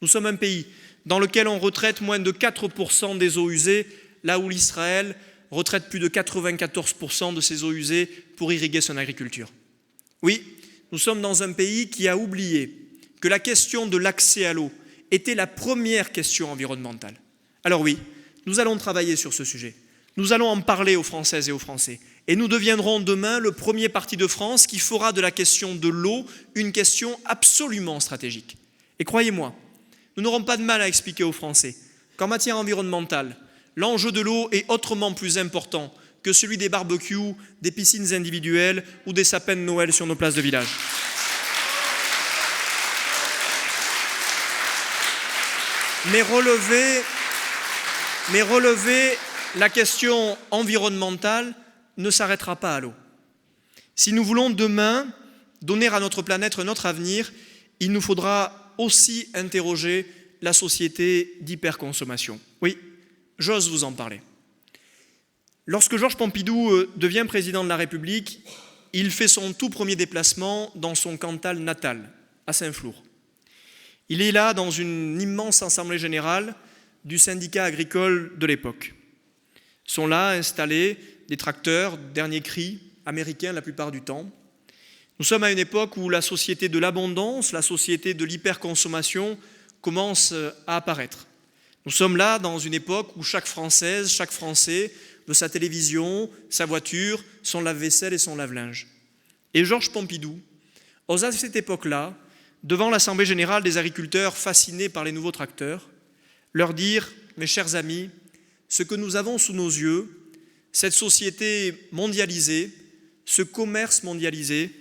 Speaker 1: Nous sommes un pays dans lequel on retraite moins de 4% des eaux usées, là où l'Israël retraite plus de 94% de ses eaux usées pour irriguer son agriculture. Oui, nous sommes dans un pays qui a oublié que la question de l'accès à l'eau était la première question environnementale. Alors oui, nous allons travailler sur ce sujet. Nous allons en parler aux Françaises et aux Français. Et nous deviendrons demain le premier parti de France qui fera de la question de l'eau une question absolument stratégique. Et croyez-moi, nous n'aurons pas de mal à expliquer aux Français qu'en matière environnementale, l'enjeu de l'eau est autrement plus important que celui des barbecues, des piscines individuelles ou des sapins de Noël sur nos places de village. Mais Mais relever la question environnementale ne s'arrêtera pas à l'eau. Si nous voulons demain donner à notre planète un autre avenir, il nous faudra aussi interroger la société d'hyperconsommation. Oui, j'ose vous en parler. Lorsque Georges Pompidou devient président de la République, il fait son tout premier déplacement dans son Cantal natal, à Saint-Flour. Il est là dans une immense assemblée générale du syndicat agricole de l'époque. Sont là installés des tracteurs, dernier cri, américains la plupart du temps. Nous sommes à une époque où la société de l'abondance, la société de l'hyperconsommation commence à apparaître. Nous sommes là dans une époque où chaque Française, chaque Français veut sa télévision, sa voiture, son lave-vaisselle et son lave-linge. Et Georges Pompidou osa à cette époque-là, devant l'Assemblée générale des agriculteurs fascinés par les nouveaux tracteurs, leur dire « Mes chers amis, ce que nous avons sous nos yeux, cette société mondialisée, ce commerce mondialisé,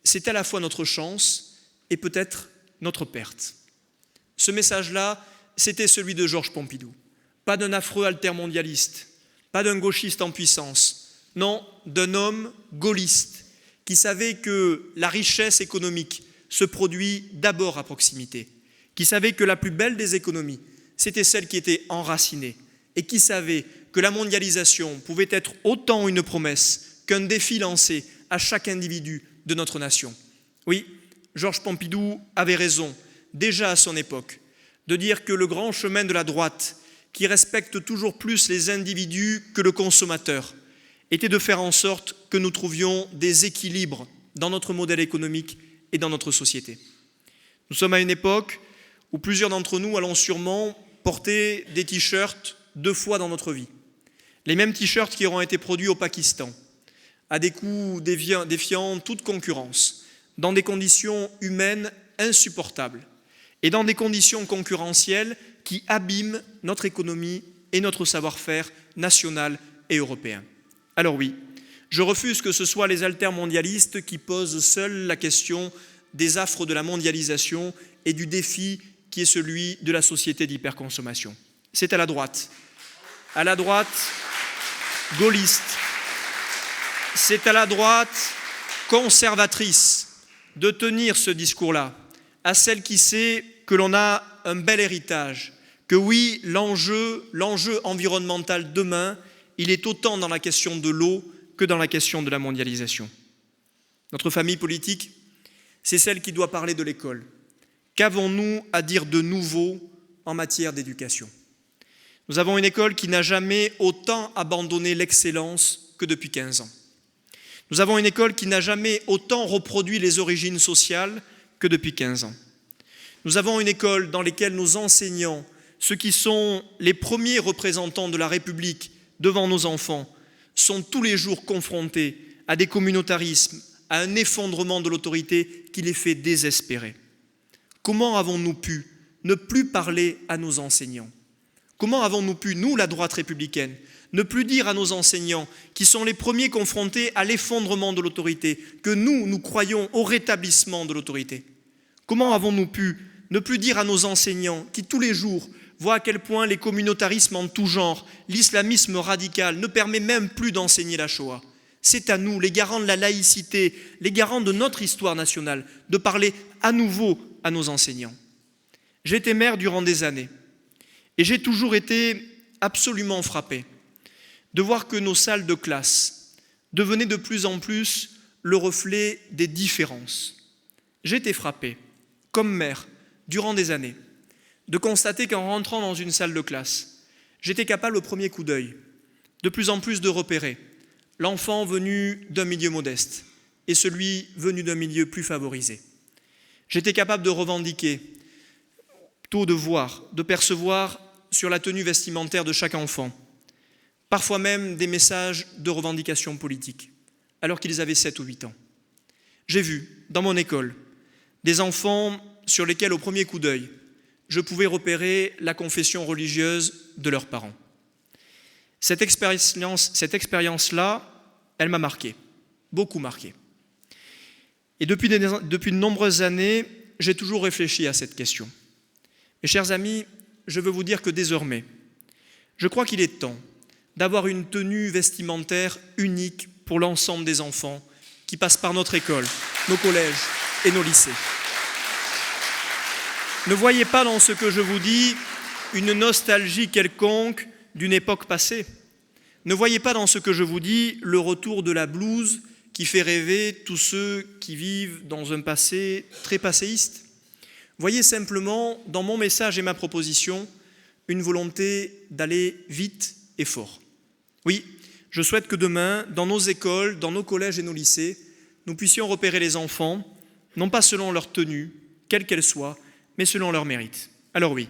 Speaker 1: c'est à la fois notre chance et peut-être notre perte. » Ce message-là, c'était celui de Georges Pompidou. Pas d'un affreux altermondialiste, pas d'un gauchiste en puissance, non, d'un homme gaulliste qui savait que la richesse économique se produit d'abord à proximité, qui savait que la plus belle des économies, c'était celle qui était enracinée, et qui savait que la mondialisation pouvait être autant une promesse qu'un défi lancé à chaque individu de notre nation. Oui, Georges Pompidou avait raison, déjà à son époque, de dire que le grand chemin de la droite, qui respecte toujours plus les individus que le consommateur, était de faire en sorte que nous trouvions des équilibres dans notre modèle économique et dans notre société. Nous sommes à une époque où plusieurs d'entre nous allons sûrement porter des t-shirts 2 fois dans notre vie. Les mêmes t-shirts qui auront été produits au Pakistan, à des coûts défiant toute concurrence, dans des conditions humaines insupportables et dans des conditions concurrentielles qui abîment notre économie et notre savoir-faire national et européen. Alors oui, je refuse que ce soit les altermondialistes qui posent seuls la question des affres de la mondialisation et du défi qui est celui de la société d'hyperconsommation. C'est à la droite gaulliste, c'est à la droite conservatrice de tenir ce discours-là, à celle qui sait que l'on a un bel héritage, que oui, l'enjeu environnemental demain, il est autant dans la question de l'eau que dans la question de la mondialisation. Notre famille politique, c'est celle qui doit parler de l'école. Qu'avons-nous à dire de nouveau en matière d'éducation ? Nous avons une école qui n'a jamais autant abandonné l'excellence que depuis 15 ans. Nous avons une école qui n'a jamais autant reproduit les origines sociales que depuis 15 ans. Nous avons une école dans laquelle nos enseignants, ceux qui sont les premiers représentants de la République devant nos enfants, sont tous les jours confrontés à des communautarismes, à un effondrement de l'autorité qui les fait désespérer. Comment avons-nous pu ne plus parler à nos enseignants ? Comment avons-nous pu, nous, la droite républicaine, ne plus dire à nos enseignants, qui sont les premiers confrontés à l'effondrement de l'autorité, que nous croyons au rétablissement de l'autorité ? Comment avons-nous pu ne plus dire à nos enseignants, qui tous les jours voient à quel point les communautarismes en tout genre, l'islamisme radical, ne permet même plus d'enseigner la Shoah ? C'est à nous, les garants de la laïcité, les garants de notre histoire nationale, de parler à nouveau à nos enseignants. J'ai été maire durant des années et j'ai toujours été absolument frappé de voir que nos salles de classe devenaient de plus en plus le reflet des différences. J'ai été frappé, comme maire, durant des années, de constater qu'en rentrant dans une salle de classe, j'étais capable au premier coup d'œil de plus en plus de repérer l'enfant venu d'un milieu modeste et celui venu d'un milieu plus favorisé. J'étais capable de revendiquer, de voir, de percevoir sur la tenue vestimentaire de chaque enfant, parfois même des messages de revendication politique, alors qu'ils avaient 7 ou 8 ans. J'ai vu, dans mon école, des enfants sur lesquels, au premier coup d'œil, je pouvais repérer la confession religieuse de leurs parents. Cette expérience-là, elle m'a marqué, beaucoup marqué. Et depuis de nombreuses années, j'ai toujours réfléchi à cette question. Mes chers amis, je veux vous dire que désormais, Je crois qu'il est temps d'avoir une tenue vestimentaire unique pour l'ensemble des enfants qui passent par notre école, nos collèges et nos lycées. Ne voyez pas dans ce que je vous dis une nostalgie quelconque d'une époque passée. Ne voyez pas dans ce que je vous dis le retour de la blouse qui fait rêver tous ceux qui vivent dans un passé très passéiste. Voyez simplement dans mon message et ma proposition une volonté d'aller vite et fort. Oui, je souhaite que demain, dans nos écoles, dans nos collèges et nos lycées, nous puissions repérer les enfants, non pas selon leur tenue, quelle qu'elle soit, mais selon leur mérite. Alors oui,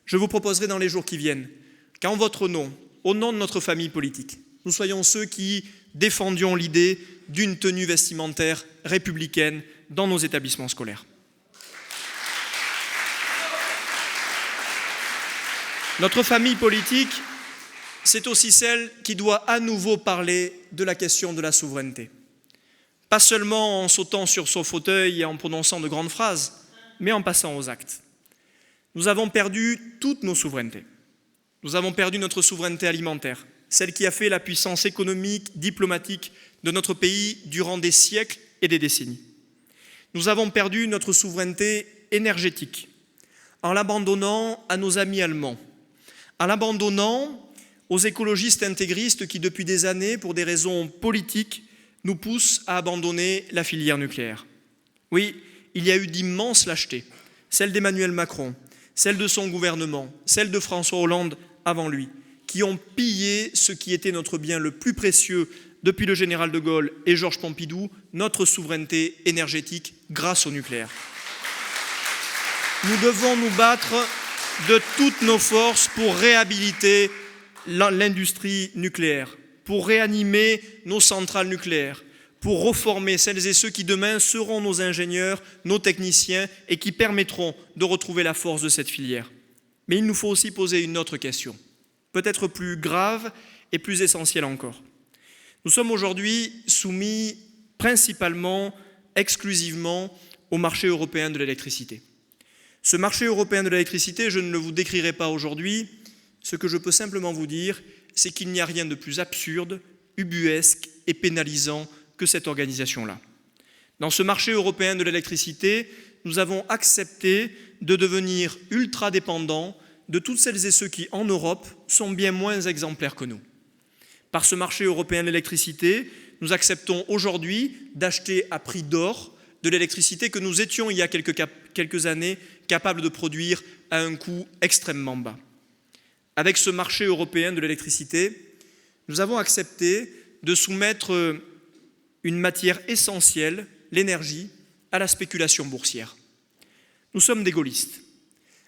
Speaker 1: je vous proposerai dans les jours qui viennent qu'en votre nom, au nom de notre famille politique, nous soyons ceux qui défendions l'idée d'une tenue vestimentaire républicaine dans nos établissements scolaires. Notre famille politique, c'est aussi celle qui doit à nouveau parler de la question de la souveraineté. Pas seulement en sautant sur son fauteuil et en prononçant de grandes phrases, mais en passant aux actes. Nous avons perdu toutes nos souverainetés. Nous avons perdu notre souveraineté alimentaire, celle qui a fait la puissance économique, diplomatique de notre pays durant des siècles et des décennies. Nous avons perdu notre souveraineté énergétique en l'abandonnant à nos amis allemands, en l'abandonnant aux écologistes intégristes qui, depuis des années, pour des raisons politiques, nous poussent à abandonner la filière nucléaire. Oui, il y a eu d'immenses lâchetés, celle d'Emmanuel Macron, celle de son gouvernement, celle de François Hollande avant lui, qui ont pillé ce qui était notre bien le plus précieux depuis le général de Gaulle et Georges Pompidou, notre souveraineté énergétique grâce au nucléaire. Nous devons nous battre de toutes nos forces pour réhabiliter l'industrie nucléaire, pour réanimer nos centrales nucléaires, pour reformer celles et ceux qui demain seront nos ingénieurs, nos techniciens et qui permettront de retrouver la force de cette filière. Mais il nous faut aussi poser une autre question, peut-être plus grave et plus essentielle encore. Nous sommes aujourd'hui soumis principalement, exclusivement au marché européen de l'électricité. Ce marché européen de l'électricité, je ne le vous décrirai pas aujourd'hui. Ce que je peux simplement vous dire, c'est qu'il n'y a rien de plus absurde, ubuesque et pénalisant que cette organisation-là. Dans ce marché européen de l'électricité, nous avons accepté de devenir ultra-dépendants de toutes celles et ceux qui, en Europe, sont bien moins exemplaires que nous. Par ce marché européen de l'électricité, nous acceptons aujourd'hui d'acheter à prix d'or de l'électricité que nous étions, il y a quelques années, capables de produire à un coût extrêmement bas. Avec ce marché européen de l'électricité, nous avons accepté de soumettre une matière essentielle, l'énergie, à la spéculation boursière. Nous sommes des gaullistes.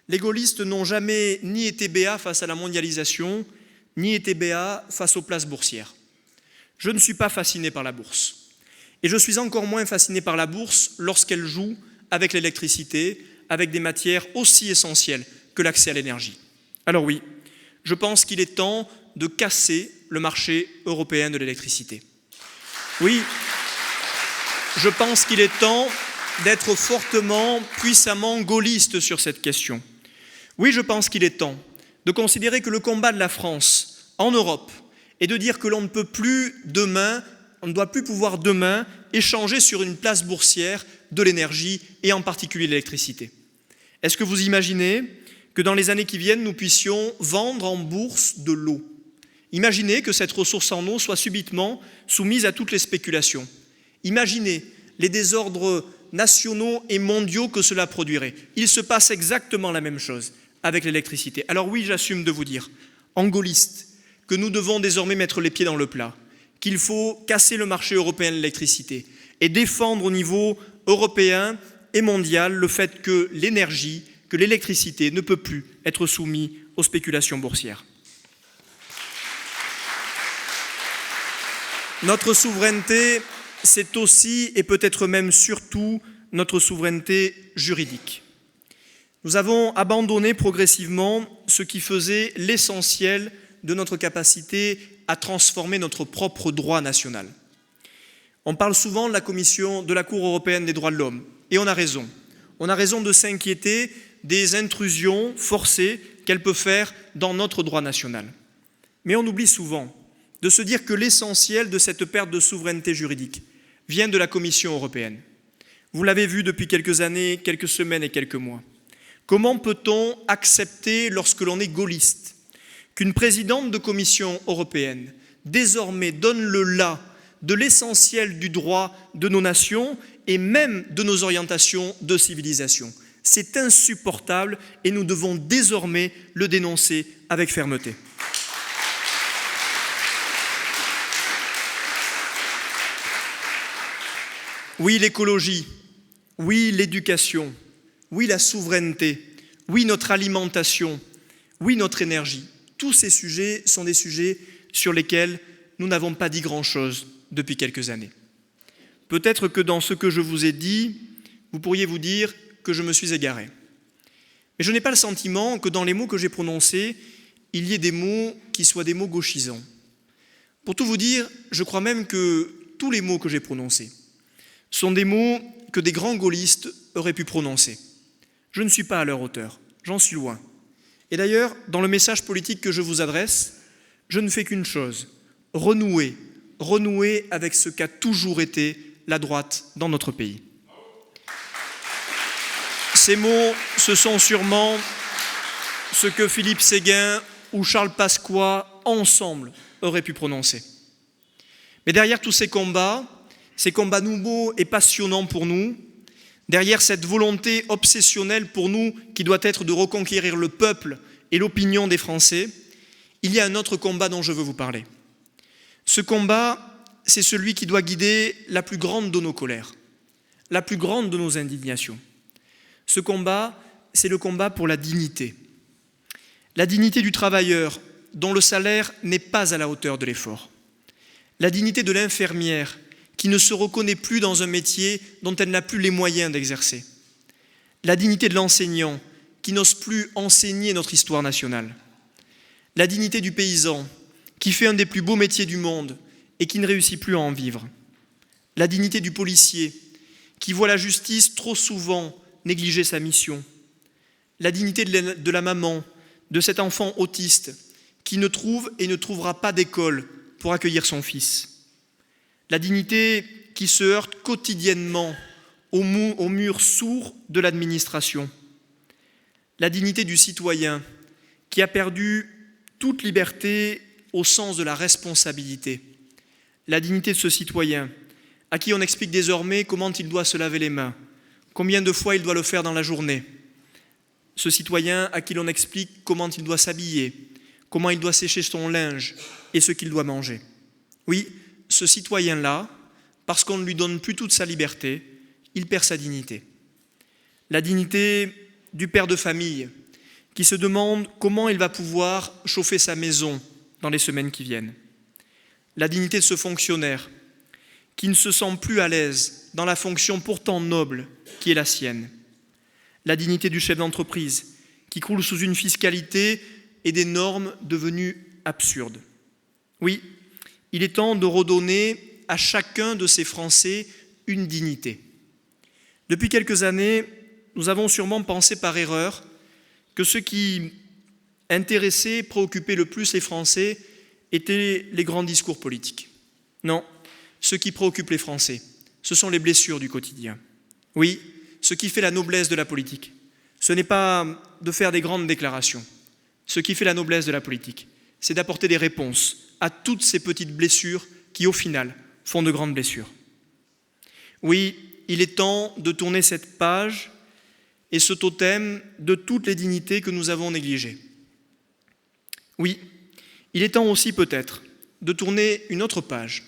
Speaker 1: Les gaullistes n'ont jamais ni été béats face à la mondialisation, ni été béats face aux places boursières. Je ne suis pas fasciné par la bourse. Et je suis encore moins fasciné par la bourse lorsqu'elle joue avec l'électricité, avec des matières aussi essentielles que l'accès à l'énergie. Alors oui, je pense qu'il est temps de casser le marché européen de l'électricité. Oui, je pense qu'il est temps d'être fortement, puissamment gaulliste sur cette question. Oui, je pense qu'il est temps de considérer que le combat de la France en Europe est de dire que l'on ne peut plus demain, on ne doit plus pouvoir demain échanger sur une place boursière de l'énergie et en particulier l'électricité. Est-ce que vous imaginez que dans les années qui viennent, nous puissions vendre en bourse de l'eau? Imaginez que cette ressource en eau soit subitement soumise à toutes les spéculations. Imaginez les désordres nationaux et mondiaux que cela produirait. Il se passe exactement la même chose avec l'électricité. Alors oui, j'assume de vous dire, en gaulliste, que nous devons désormais mettre les pieds dans le plat, qu'il faut casser le marché européen de l'électricité et défendre au niveau européen et mondial le fait que l'énergie, que l'électricité ne peut plus être soumise aux spéculations boursières. Notre souveraineté, c'est aussi et peut-être même surtout notre souveraineté juridique. Nous avons abandonné progressivement ce qui faisait l'essentiel de notre capacité à transformer notre propre droit national. On parle souvent de la Commission, de la Cour européenne des droits de l'homme, et on a raison. On a raison de s'inquiéter des intrusions forcées qu'elle peut faire dans notre droit national. Mais on oublie souvent de se dire que l'essentiel de cette perte de souveraineté juridique vient de la Commission européenne. Vous l'avez vu depuis quelques années, quelques semaines et quelques mois. Comment peut-on accepter, lorsque l'on est gaulliste, qu'une présidente de Commission européenne désormais donne le la de l'essentiel du droit de nos nations et même de nos orientations de civilisation? C'est insupportable et nous devons désormais le dénoncer avec fermeté. Oui, l'écologie, oui, l'éducation, oui, la souveraineté, oui, notre alimentation, oui, notre énergie. Tous ces sujets sont des sujets sur lesquels nous n'avons pas dit grand-chose depuis quelques années. Peut-être que dans ce que je vous ai dit, vous pourriez vous dire que je me suis égaré. Mais je n'ai pas le sentiment que dans les mots que j'ai prononcés, il y ait des mots qui soient des mots gauchisants. Pour tout vous dire, je crois même que tous les mots que j'ai prononcés sont des mots que des grands gaullistes auraient pu prononcer. Je ne suis pas à leur hauteur, j'en suis loin. Et d'ailleurs, dans le message politique que je vous adresse, je ne fais qu'une chose, renouer avec ce qu'a toujours été la droite dans notre pays. Ces mots, ce sont sûrement ce que Philippe Séguin ou Charles Pasqua, ensemble, auraient pu prononcer. Mais derrière tous ces combats nouveaux et passionnants pour nous, derrière cette volonté obsessionnelle pour nous qui doit être de reconquérir le peuple et l'opinion des Français, il y a un autre combat dont je veux vous parler. Ce combat, c'est celui qui doit guider la plus grande de nos colères, la plus grande de nos indignations. Ce combat, c'est le combat pour la dignité. La dignité du travailleur dont le salaire n'est pas à la hauteur de l'effort. La dignité de l'infirmière qui ne se reconnaît plus dans un métier dont elle n'a plus les moyens d'exercer. La dignité de l'enseignant qui n'ose plus enseigner notre histoire nationale. La dignité du paysan qui fait un des plus beaux métiers du monde et qui ne réussit plus à en vivre. La dignité du policier qui voit la justice trop souvent négliger sa mission. La dignité de la maman, de cet enfant autiste qui ne trouve et ne trouvera pas d'école pour accueillir son fils. La dignité qui se heurte quotidiennement au mur sourd de l'administration. La dignité du citoyen qui a perdu toute liberté au sens de la responsabilité. La dignité de ce citoyen à qui on explique désormais comment il doit se laver les mains, combien de fois il doit le faire dans la journée. Ce citoyen à qui l'on explique comment il doit s'habiller, comment il doit sécher son linge et ce qu'il doit manger. Oui, ce citoyen-là, parce qu'on ne lui donne plus toute sa liberté, il perd sa dignité. La dignité du père de famille qui se demande comment il va pouvoir chauffer sa maison dans les semaines qui viennent. La dignité de ce fonctionnaire qui ne se sent plus à l'aise dans la fonction pourtant noble qui est la sienne. La dignité du chef d'entreprise qui croule sous une fiscalité et des normes devenues absurdes. Oui, il est temps de redonner à chacun de ces Français une dignité. Depuis quelques années, nous avons sûrement pensé par erreur que ce qui intéressait, préoccupait le plus les Français étaient les grands discours politiques. Non, ce qui préoccupe les Français, ce sont les blessures du quotidien. Oui, ce qui fait la noblesse de la politique, ce n'est pas de faire des grandes déclarations. Ce qui fait la noblesse de la politique, c'est d'apporter des réponses à toutes ces petites blessures qui, au final, font de grandes blessures. Oui, il est temps de tourner cette page et ce totem de toutes les dignités que nous avons négligées. Oui, il est temps aussi peut-être de tourner une autre page,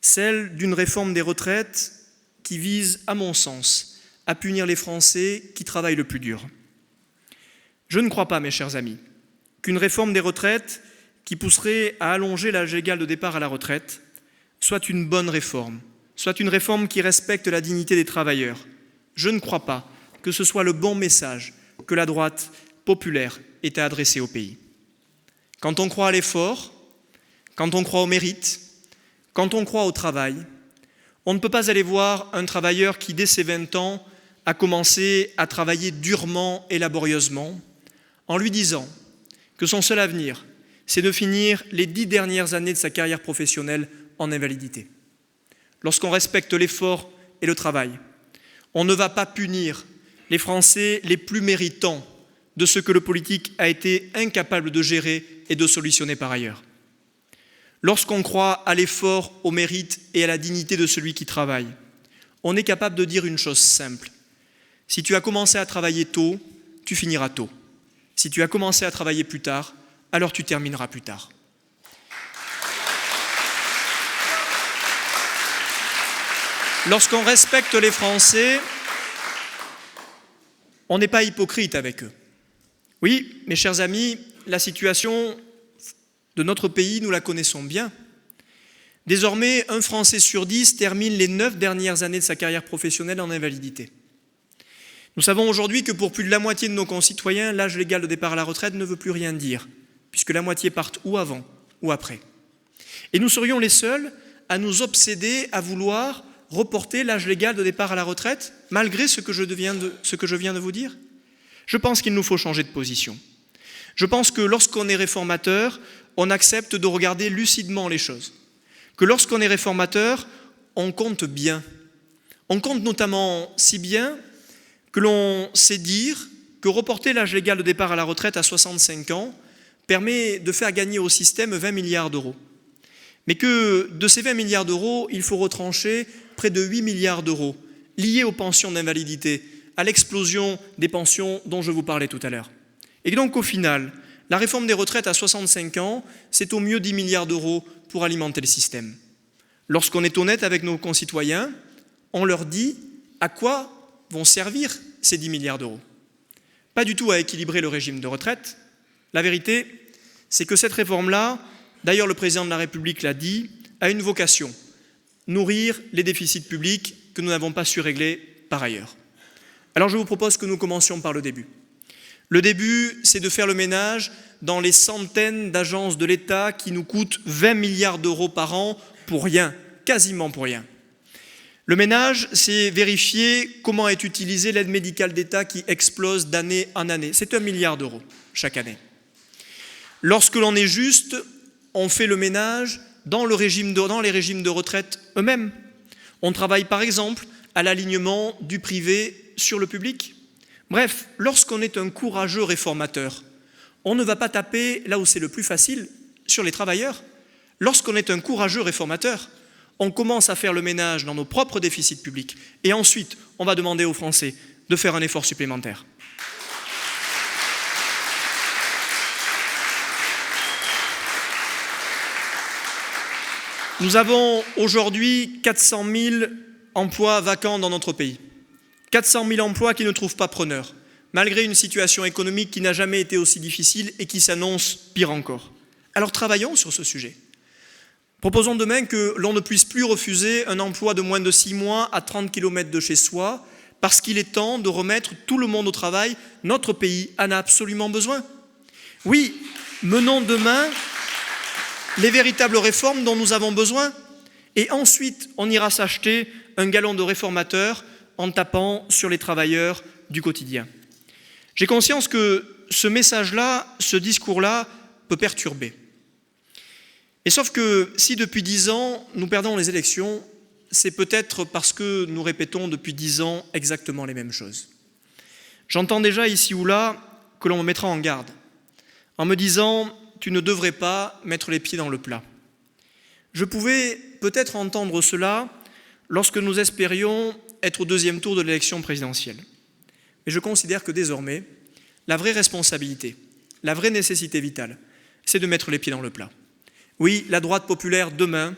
Speaker 1: celle d'une réforme des retraites qui vise, à mon sens, à punir les Français qui travaillent le plus dur. Je ne crois pas, mes chers amis, qu'une réforme des retraites qui pousserait à allonger l'âge légal de départ à la retraite soit une bonne réforme, soit une réforme qui respecte la dignité des travailleurs. Je ne crois pas que ce soit le bon message que la droite populaire ait à adresser au pays. Quand on croit à l'effort, quand on croit au mérite, quand on croit au travail, on ne peut pas aller voir un travailleur qui, dès ses 20 ans, a commencé à travailler durement et laborieusement, en lui disant que son seul avenir, c'est de finir les 10 dernières années de sa carrière professionnelle en invalidité. Lorsqu'on respecte l'effort et le travail, on ne va pas punir les Français les plus méritants de ce que le politique a été incapable de gérer et de solutionner par ailleurs. Lorsqu'on croit à l'effort, au mérite et à la dignité de celui qui travaille, on est capable de dire une chose simple. Si tu as commencé à travailler tôt, tu finiras tôt. Si tu as commencé à travailler plus tard, alors tu termineras plus tard. Lorsqu'on respecte les Français, on n'est pas hypocrite avec eux. Oui, mes chers amis, la situation de notre pays, nous la connaissons bien. Désormais, un Français sur 10 termine les 9 dernières années de sa carrière professionnelle en invalidité. Nous savons aujourd'hui que pour plus de la moitié de nos concitoyens, l'âge légal de départ à la retraite ne veut plus rien dire, puisque la moitié partent ou avant ou après. Et nous serions les seuls à nous obséder à vouloir reporter l'âge légal de départ à la retraite, malgré ce que je viens de vous dire. Je pense qu'il nous faut changer de position. Je pense que lorsqu'on est réformateur, on accepte de regarder lucidement les choses. Que lorsqu'on est réformateur, on compte bien. On compte notamment si bien que l'on sait dire que reporter l'âge légal de départ à la retraite à 65 ans permet de faire gagner au système 20 milliards d'euros. Mais que de ces 20 milliards d'euros, il faut retrancher près de 8 milliards d'euros liés aux pensions d'invalidité, à l'explosion des pensions dont je vous parlais tout à l'heure. Et donc au final, la réforme des retraites à 65 ans, c'est au mieux 10 milliards d'euros pour alimenter le système. Lorsqu'on est honnête avec nos concitoyens, on leur dit à quoi vont servir ces 10 milliards d'euros. Pas du tout à équilibrer le régime de retraite. La vérité, c'est que cette réforme-là, d'ailleurs le président de la République l'a dit, a une vocation, nourrir les déficits publics que nous n'avons pas su régler par ailleurs. Alors je vous propose que nous commencions par le début. Le début, c'est de faire le ménage dans les centaines d'agences de l'État qui nous coûtent 20 milliards d'euros par an pour rien, quasiment pour rien. Le ménage, c'est vérifier comment est utilisée l'aide médicale d'État qui explose d'année en année. C'est 1 milliard d'euros chaque année. Lorsque l'on est juste, on fait le ménage dans les régimes de retraite eux-mêmes. On travaille par exemple à l'alignement du privé sur le public. Bref, lorsqu'on est un courageux réformateur, on ne va pas taper là où c'est le plus facile, sur les travailleurs. Lorsqu'on est un courageux réformateur, on commence à faire le ménage dans nos propres déficits publics et ensuite, on va demander aux Français de faire un effort supplémentaire. Nous avons aujourd'hui 400 000 emplois vacants dans notre pays. 400 000 emplois qui ne trouvent pas preneur, malgré une situation économique qui n'a jamais été aussi difficile et qui s'annonce pire encore. Alors travaillons sur ce sujet. Proposons demain que l'on ne puisse plus refuser un emploi de moins de 6 mois à 30 km de chez soi, parce qu'il est temps de remettre tout le monde au travail. Notre pays en a absolument besoin. Oui, menons demain les véritables réformes dont nous avons besoin, et ensuite on ira s'acheter un galon de réformateur en tapant sur les travailleurs du quotidien. J'ai conscience que ce message-là, ce discours-là, peut perturber. Et sauf que si depuis 10 ans, nous perdons les élections, c'est peut-être parce que nous répétons depuis 10 ans exactement les mêmes choses. J'entends déjà ici ou là que l'on me mettra en garde, en me disant « tu ne devrais pas mettre les pieds dans le plat ». Je pouvais peut-être entendre cela lorsque nous espérions être au deuxième tour de l'élection présidentielle. Mais je considère que désormais, la vraie responsabilité, la vraie nécessité vitale, c'est de mettre les pieds dans le plat. Oui, la droite populaire, demain,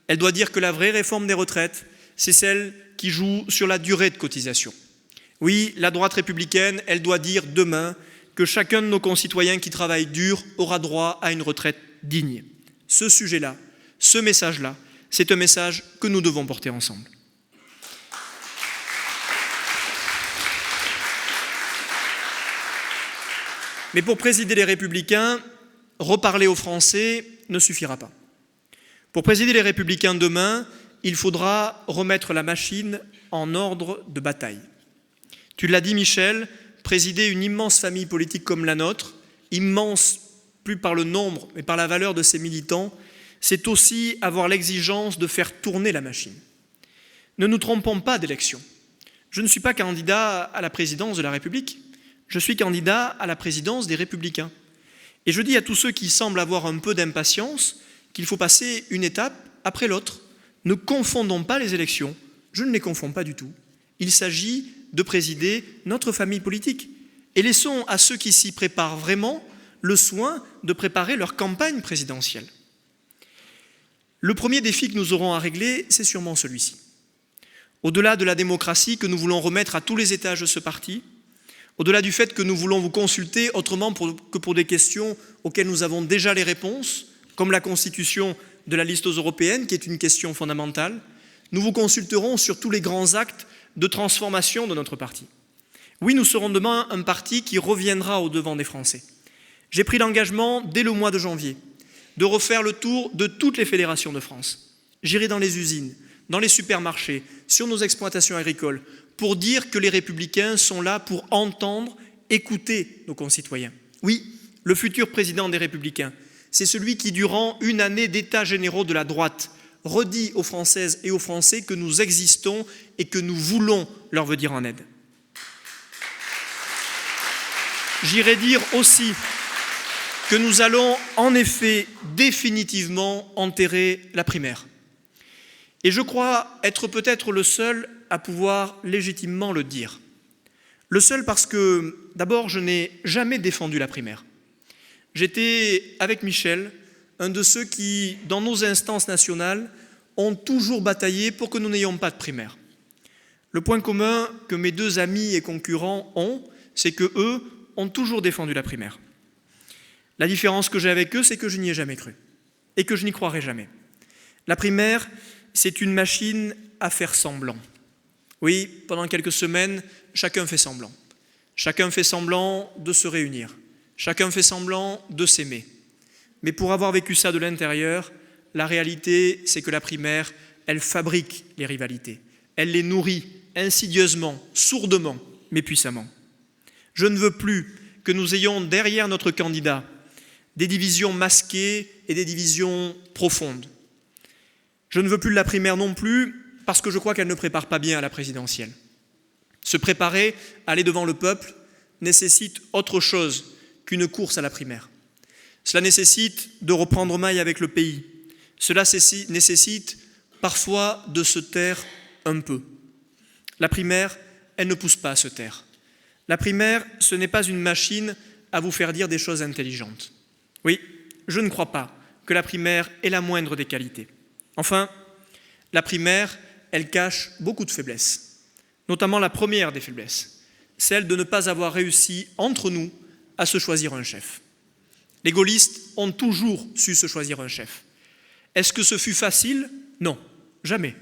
Speaker 1: elle doit dire que la vraie réforme des retraites, c'est celle qui joue sur la durée de cotisation. Oui, la droite républicaine, elle doit dire demain que chacun de nos concitoyens qui travaille dur aura droit à une retraite digne. Ce sujet-là, ce message-là, c'est un message que nous devons porter ensemble. Mais pour présider les Républicains, reparler aux Français ne suffira pas. Pour présider les Républicains demain, il faudra remettre la machine en ordre de bataille. Tu l'as dit, Michel, présider une immense famille politique comme la nôtre, immense plus par le nombre, mais par la valeur de ses militants, c'est aussi avoir l'exigence de faire tourner la machine. Ne nous trompons pas d'élection. Je ne suis pas candidat à la présidence de la République, je suis candidat à la présidence des Républicains. Et je dis à tous ceux qui semblent avoir un peu d'impatience qu'il faut passer une étape après l'autre. Ne confondons pas les élections, je ne les confonds pas du tout. Il s'agit de présider notre famille politique. Et laissons à ceux qui s'y préparent vraiment le soin de préparer leur campagne présidentielle. Le premier défi que nous aurons à régler, c'est sûrement celui-ci. Au-delà de la démocratie que nous voulons remettre à tous les étages de ce parti, au-delà du fait que nous voulons vous consulter autrement que pour des questions auxquelles nous avons déjà les réponses, comme la constitution de la liste aux européennes, qui est une question fondamentale, nous vous consulterons sur tous les grands actes de transformation de notre parti. Oui, nous serons demain un parti qui reviendra au devant des Français. J'ai pris l'engagement, dès le mois de janvier, de refaire le tour de toutes les fédérations de France. J'irai dans les usines, dans les supermarchés, sur nos exploitations agricoles, pour dire que les Républicains sont là pour entendre, écouter nos concitoyens. Oui, le futur président des Républicains, c'est celui qui, durant une année d'états généraux de la droite, redit aux Françaises et aux Français que nous existons et que nous voulons leur venir en aide. J'irai dire aussi que nous allons en effet définitivement enterrer la primaire. Et je crois être peut-être le seul à pouvoir légitimement le dire. Le seul parce que, d'abord, je n'ai jamais défendu la primaire. J'étais, avec Michel, un de ceux qui, dans nos instances nationales, ont toujours bataillé pour que nous n'ayons pas de primaire. Le point commun que mes deux amis et concurrents ont, c'est qu'eux ont toujours défendu la primaire. La différence que j'ai avec eux, c'est que je n'y ai jamais cru et que je n'y croirai jamais. La primaire, c'est une machine à faire semblant. Oui, pendant quelques semaines, chacun fait semblant. Chacun fait semblant de se réunir. Chacun fait semblant de s'aimer. Mais pour avoir vécu ça de l'intérieur, la réalité, c'est que la primaire, elle fabrique les rivalités. Elle les nourrit insidieusement, sourdement, mais puissamment. Je ne veux plus que nous ayons derrière notre candidat des divisions masquées et des divisions profondes. Je ne veux plus de la primaire non plus parce que je crois qu'elle ne prépare pas bien à la présidentielle. Se préparer, aller devant le peuple, nécessite autre chose qu'une course à la primaire. Cela nécessite de reprendre maille avec le pays. Cela nécessite parfois de se taire un peu. La primaire, elle ne pousse pas à se taire. La primaire, ce n'est pas une machine à vous faire dire des choses intelligentes. Oui, je ne crois pas que la primaire est la moindre des qualités. Enfin, la primaire, elle cache beaucoup de faiblesses, notamment la première des faiblesses, celle de ne pas avoir réussi entre nous à se choisir un chef. Les gaullistes ont toujours su se choisir un chef. Est-ce que ce fut facile? Non, jamais.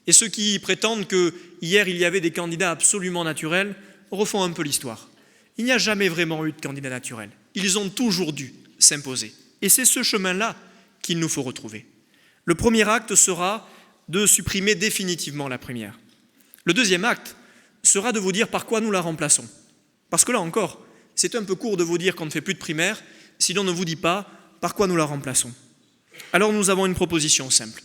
Speaker 1: Et ceux qui prétendent que hier il y avait des candidats absolument naturels refont un peu l'histoire. Il n'y a jamais vraiment eu de candidat naturel. Ils ont toujours dû s'imposer. Et c'est ce chemin-là qu'il nous faut retrouver. Le premier acte sera de supprimer définitivement la primaire. Le deuxième acte sera de vous dire par quoi nous la remplaçons. Parce que là encore, c'est un peu court de vous dire qu'on ne fait plus de primaire si l'on ne vous dit pas par quoi nous la remplaçons. Alors nous avons une proposition simple.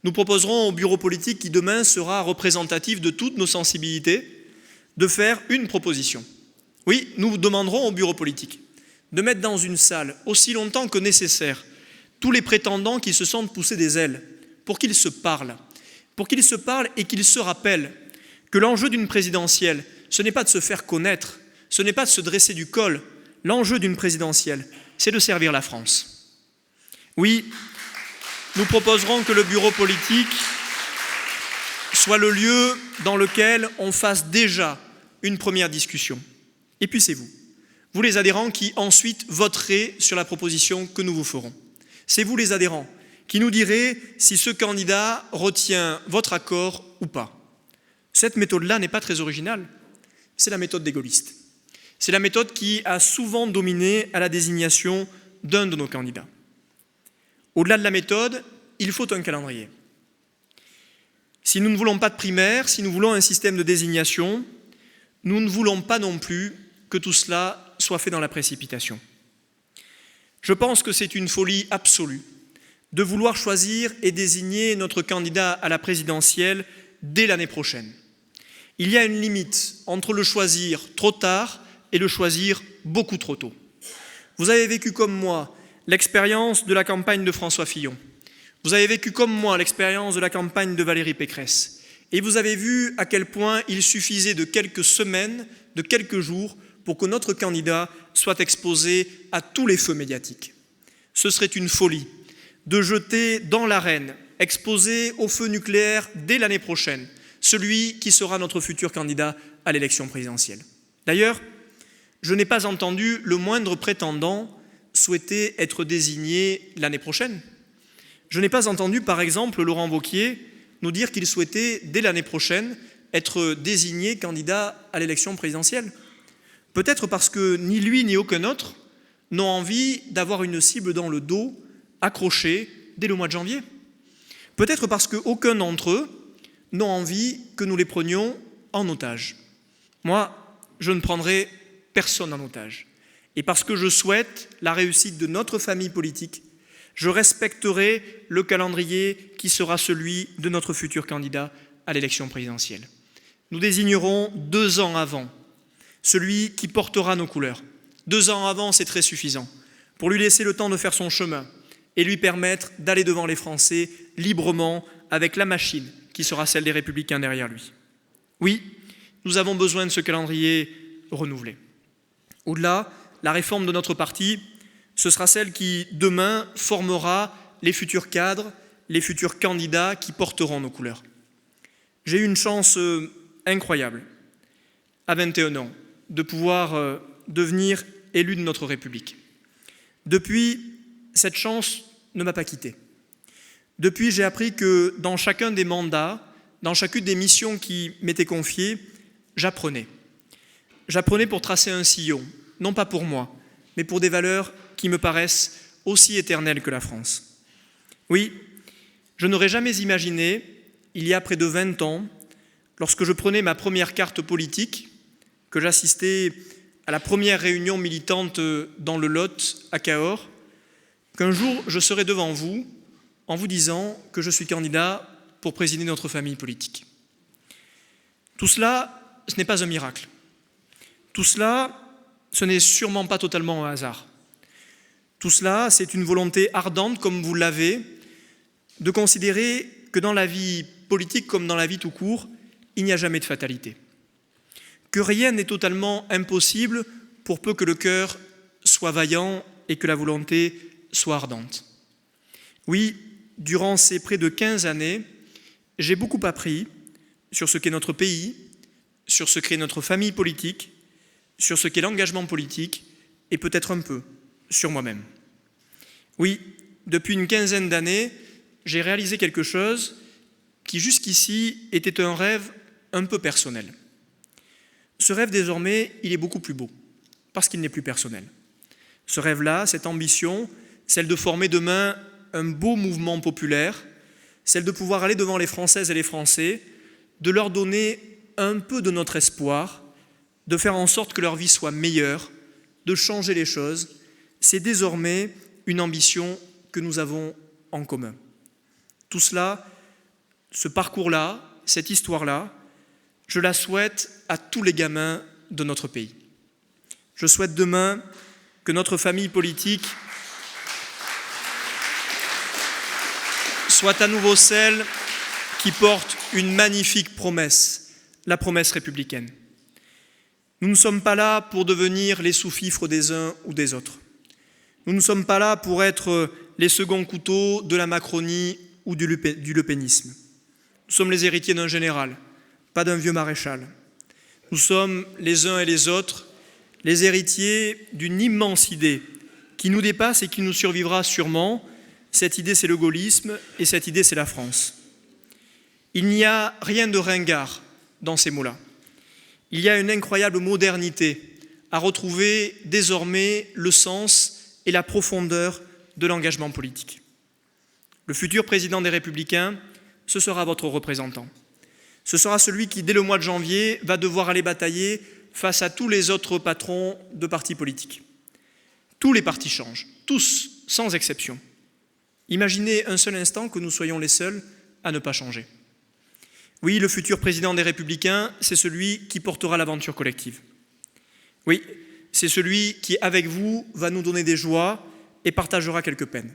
Speaker 1: Nous proposerons au bureau politique qui demain sera représentatif de toutes nos sensibilités de faire une proposition. Oui, nous demanderons au bureau politique de mettre dans une salle aussi longtemps que nécessaire tous les prétendants qui se sentent pousser des ailes pour qu'ils se parlent et qu'ils se rappellent que l'enjeu d'une présidentielle, ce n'est pas de se faire connaître, ce n'est pas de se dresser du col. L'enjeu d'une présidentielle, c'est de servir la France. Oui, nous proposerons que le bureau politique soit le lieu dans lequel on fasse déjà une première discussion. Et puis c'est vous les adhérents qui ensuite voterez sur la proposition que nous vous ferons. C'est vous les adhérents qui nous direz si ce candidat retient votre accord ou pas. Cette méthode-là n'est pas très originale, c'est la méthode des gaullistes. C'est la méthode qui a souvent dominé à la désignation d'un de nos candidats. Au-delà de la méthode, il faut un calendrier. Si nous ne voulons pas de primaire, si nous voulons un système de désignation, nous ne voulons pas non plus que tout cela soit fait dans la précipitation. Je pense que c'est une folie absolue de vouloir choisir et désigner notre candidat à la présidentielle dès l'année prochaine. Il y a une limite entre le choisir trop tard et le choisir beaucoup trop tôt. Vous avez vécu comme moi l'expérience de la campagne de François Fillon. Vous avez vécu comme moi l'expérience de la campagne de Valérie Pécresse. Et vous avez vu à quel point il suffisait de quelques semaines, de quelques jours, pour que notre candidat soit exposé à tous les feux médiatiques. Ce serait une folie de jeter dans l'arène, exposé au feu nucléaire dès l'année prochaine, celui qui sera notre futur candidat à l'élection présidentielle. D'ailleurs, je n'ai pas entendu le moindre prétendant souhaiter être désigné l'année prochaine. Je n'ai pas entendu, par exemple, Laurent Wauquiez nous dire qu'il souhaitait, dès l'année prochaine, être désigné candidat à l'élection présidentielle. Peut-être parce que ni lui ni aucun autre n'ont envie d'avoir une cible dans le dos, accrochée dès le mois de janvier. Peut-être parce qu'aucun d'entre eux n'ont envie que nous les prenions en otage. Moi, je ne prendrai personne en otage. Et parce que je souhaite la réussite de notre famille politique, je respecterai le calendrier qui sera celui de notre futur candidat à l'élection présidentielle. Nous désignerons 2 ans avant celui qui portera nos couleurs. 2 ans avant, c'est très suffisant pour lui laisser le temps de faire son chemin et lui permettre d'aller devant les Français librement avec la machine qui sera celle des Républicains derrière lui. Oui, nous avons besoin de ce calendrier renouvelé. Au-delà, la réforme de notre parti, ce sera celle qui, demain, formera les futurs cadres, les futurs candidats qui porteront nos couleurs. J'ai eu une chance incroyable, à 21 ans, de pouvoir devenir élu de notre République. Depuis, cette chance ne m'a pas quitté. Depuis, j'ai appris que dans chacun des mandats, dans chacune des missions qui m'étaient confiées, j'apprenais. J'apprenais pour tracer un sillon, non pas pour moi, mais pour des valeurs qui me paraissent aussi éternelles que la France. Oui, je n'aurais jamais imaginé, il y a près de 20 ans, lorsque je prenais ma première carte politique, que j'assistais à la première réunion militante dans le Lot, à Cahors, qu'un jour je serai devant vous en vous disant que je suis candidat pour présider notre famille politique. Tout cela, ce n'est pas un miracle. Tout cela, ce n'est sûrement pas totalement un hasard. Tout cela, c'est une volonté ardente, comme vous l'avez, de considérer que dans la vie politique comme dans la vie tout court, il n'y a jamais de fatalité. Que rien n'est totalement impossible pour peu que le cœur soit vaillant et que la volonté soit ardente. Oui, durant ces près de 15 années, j'ai beaucoup appris sur ce qu'est notre pays, sur ce qu'est notre famille politique, sur ce qu'est l'engagement politique et peut-être un peu sur moi-même. Oui, depuis une quinzaine d'années, j'ai réalisé quelque chose qui jusqu'ici était un rêve un peu personnel. Ce rêve désormais, il est beaucoup plus beau, parce qu'il n'est plus personnel. Ce rêve-là, cette ambition, celle de former demain un beau mouvement populaire, celle de pouvoir aller devant les Françaises et les Français, de leur donner un peu de notre espoir, de faire en sorte que leur vie soit meilleure, de changer les choses, c'est désormais une ambition que nous avons en commun. Tout cela, ce parcours-là, cette histoire-là, je la souhaite à tous les gamins de notre pays. Je souhaite demain que notre famille politique soit à nouveau celle qui porte une magnifique promesse, la promesse républicaine. Nous ne sommes pas là pour devenir les sous-fifres des uns ou des autres. Nous ne sommes pas là pour être les seconds couteaux de la Macronie ou du lepénisme. Nous sommes les héritiers d'un général, pas d'un vieux maréchal. Nous sommes les uns et les autres les héritiers d'une immense idée qui nous dépasse et qui nous survivra sûrement. Cette idée, c'est le gaullisme et cette idée, c'est la France. Il n'y a rien de ringard dans ces mots-là. Il y a une incroyable modernité à retrouver désormais le sens et la profondeur de l'engagement politique. Le futur président des Républicains, ce sera votre représentant. Ce sera celui qui, dès le mois de janvier, va devoir aller batailler face à tous les autres patrons de partis politiques. Tous les partis changent, tous, sans exception. Imaginez un seul instant que nous soyons les seuls à ne pas changer. Oui, le futur président des Républicains, c'est celui qui portera l'aventure collective. Oui, c'est celui qui, avec vous, va nous donner des joies et partagera quelques peines.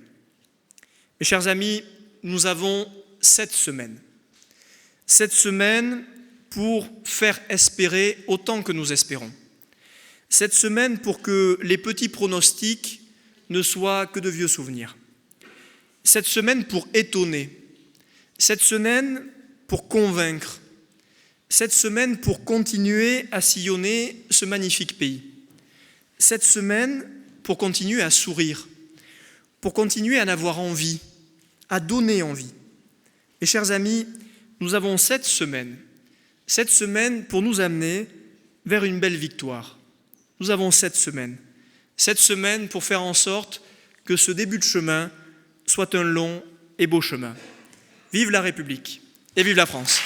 Speaker 1: Mes chers amis, nous avons 7 semaines. 7 semaines pour faire espérer autant que nous espérons. 7 semaines pour que les petits pronostics ne soient que de vieux souvenirs. 7 semaines pour étonner. 7 semaines pour convaincre. 7 semaines pour continuer à sillonner ce magnifique pays. 7 semaines pour continuer à sourire, pour continuer à en avoir envie, à donner envie. Et chers amis, nous avons 7 semaines pour nous amener vers une belle victoire. Nous avons 7 semaines pour faire en sorte que ce début de chemin soit un long et beau chemin. Vive la République et vive la France!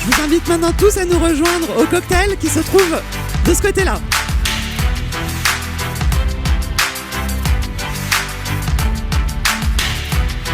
Speaker 2: Je vous invite maintenant tous à nous rejoindre au cocktail qui se trouve de ce côté-là.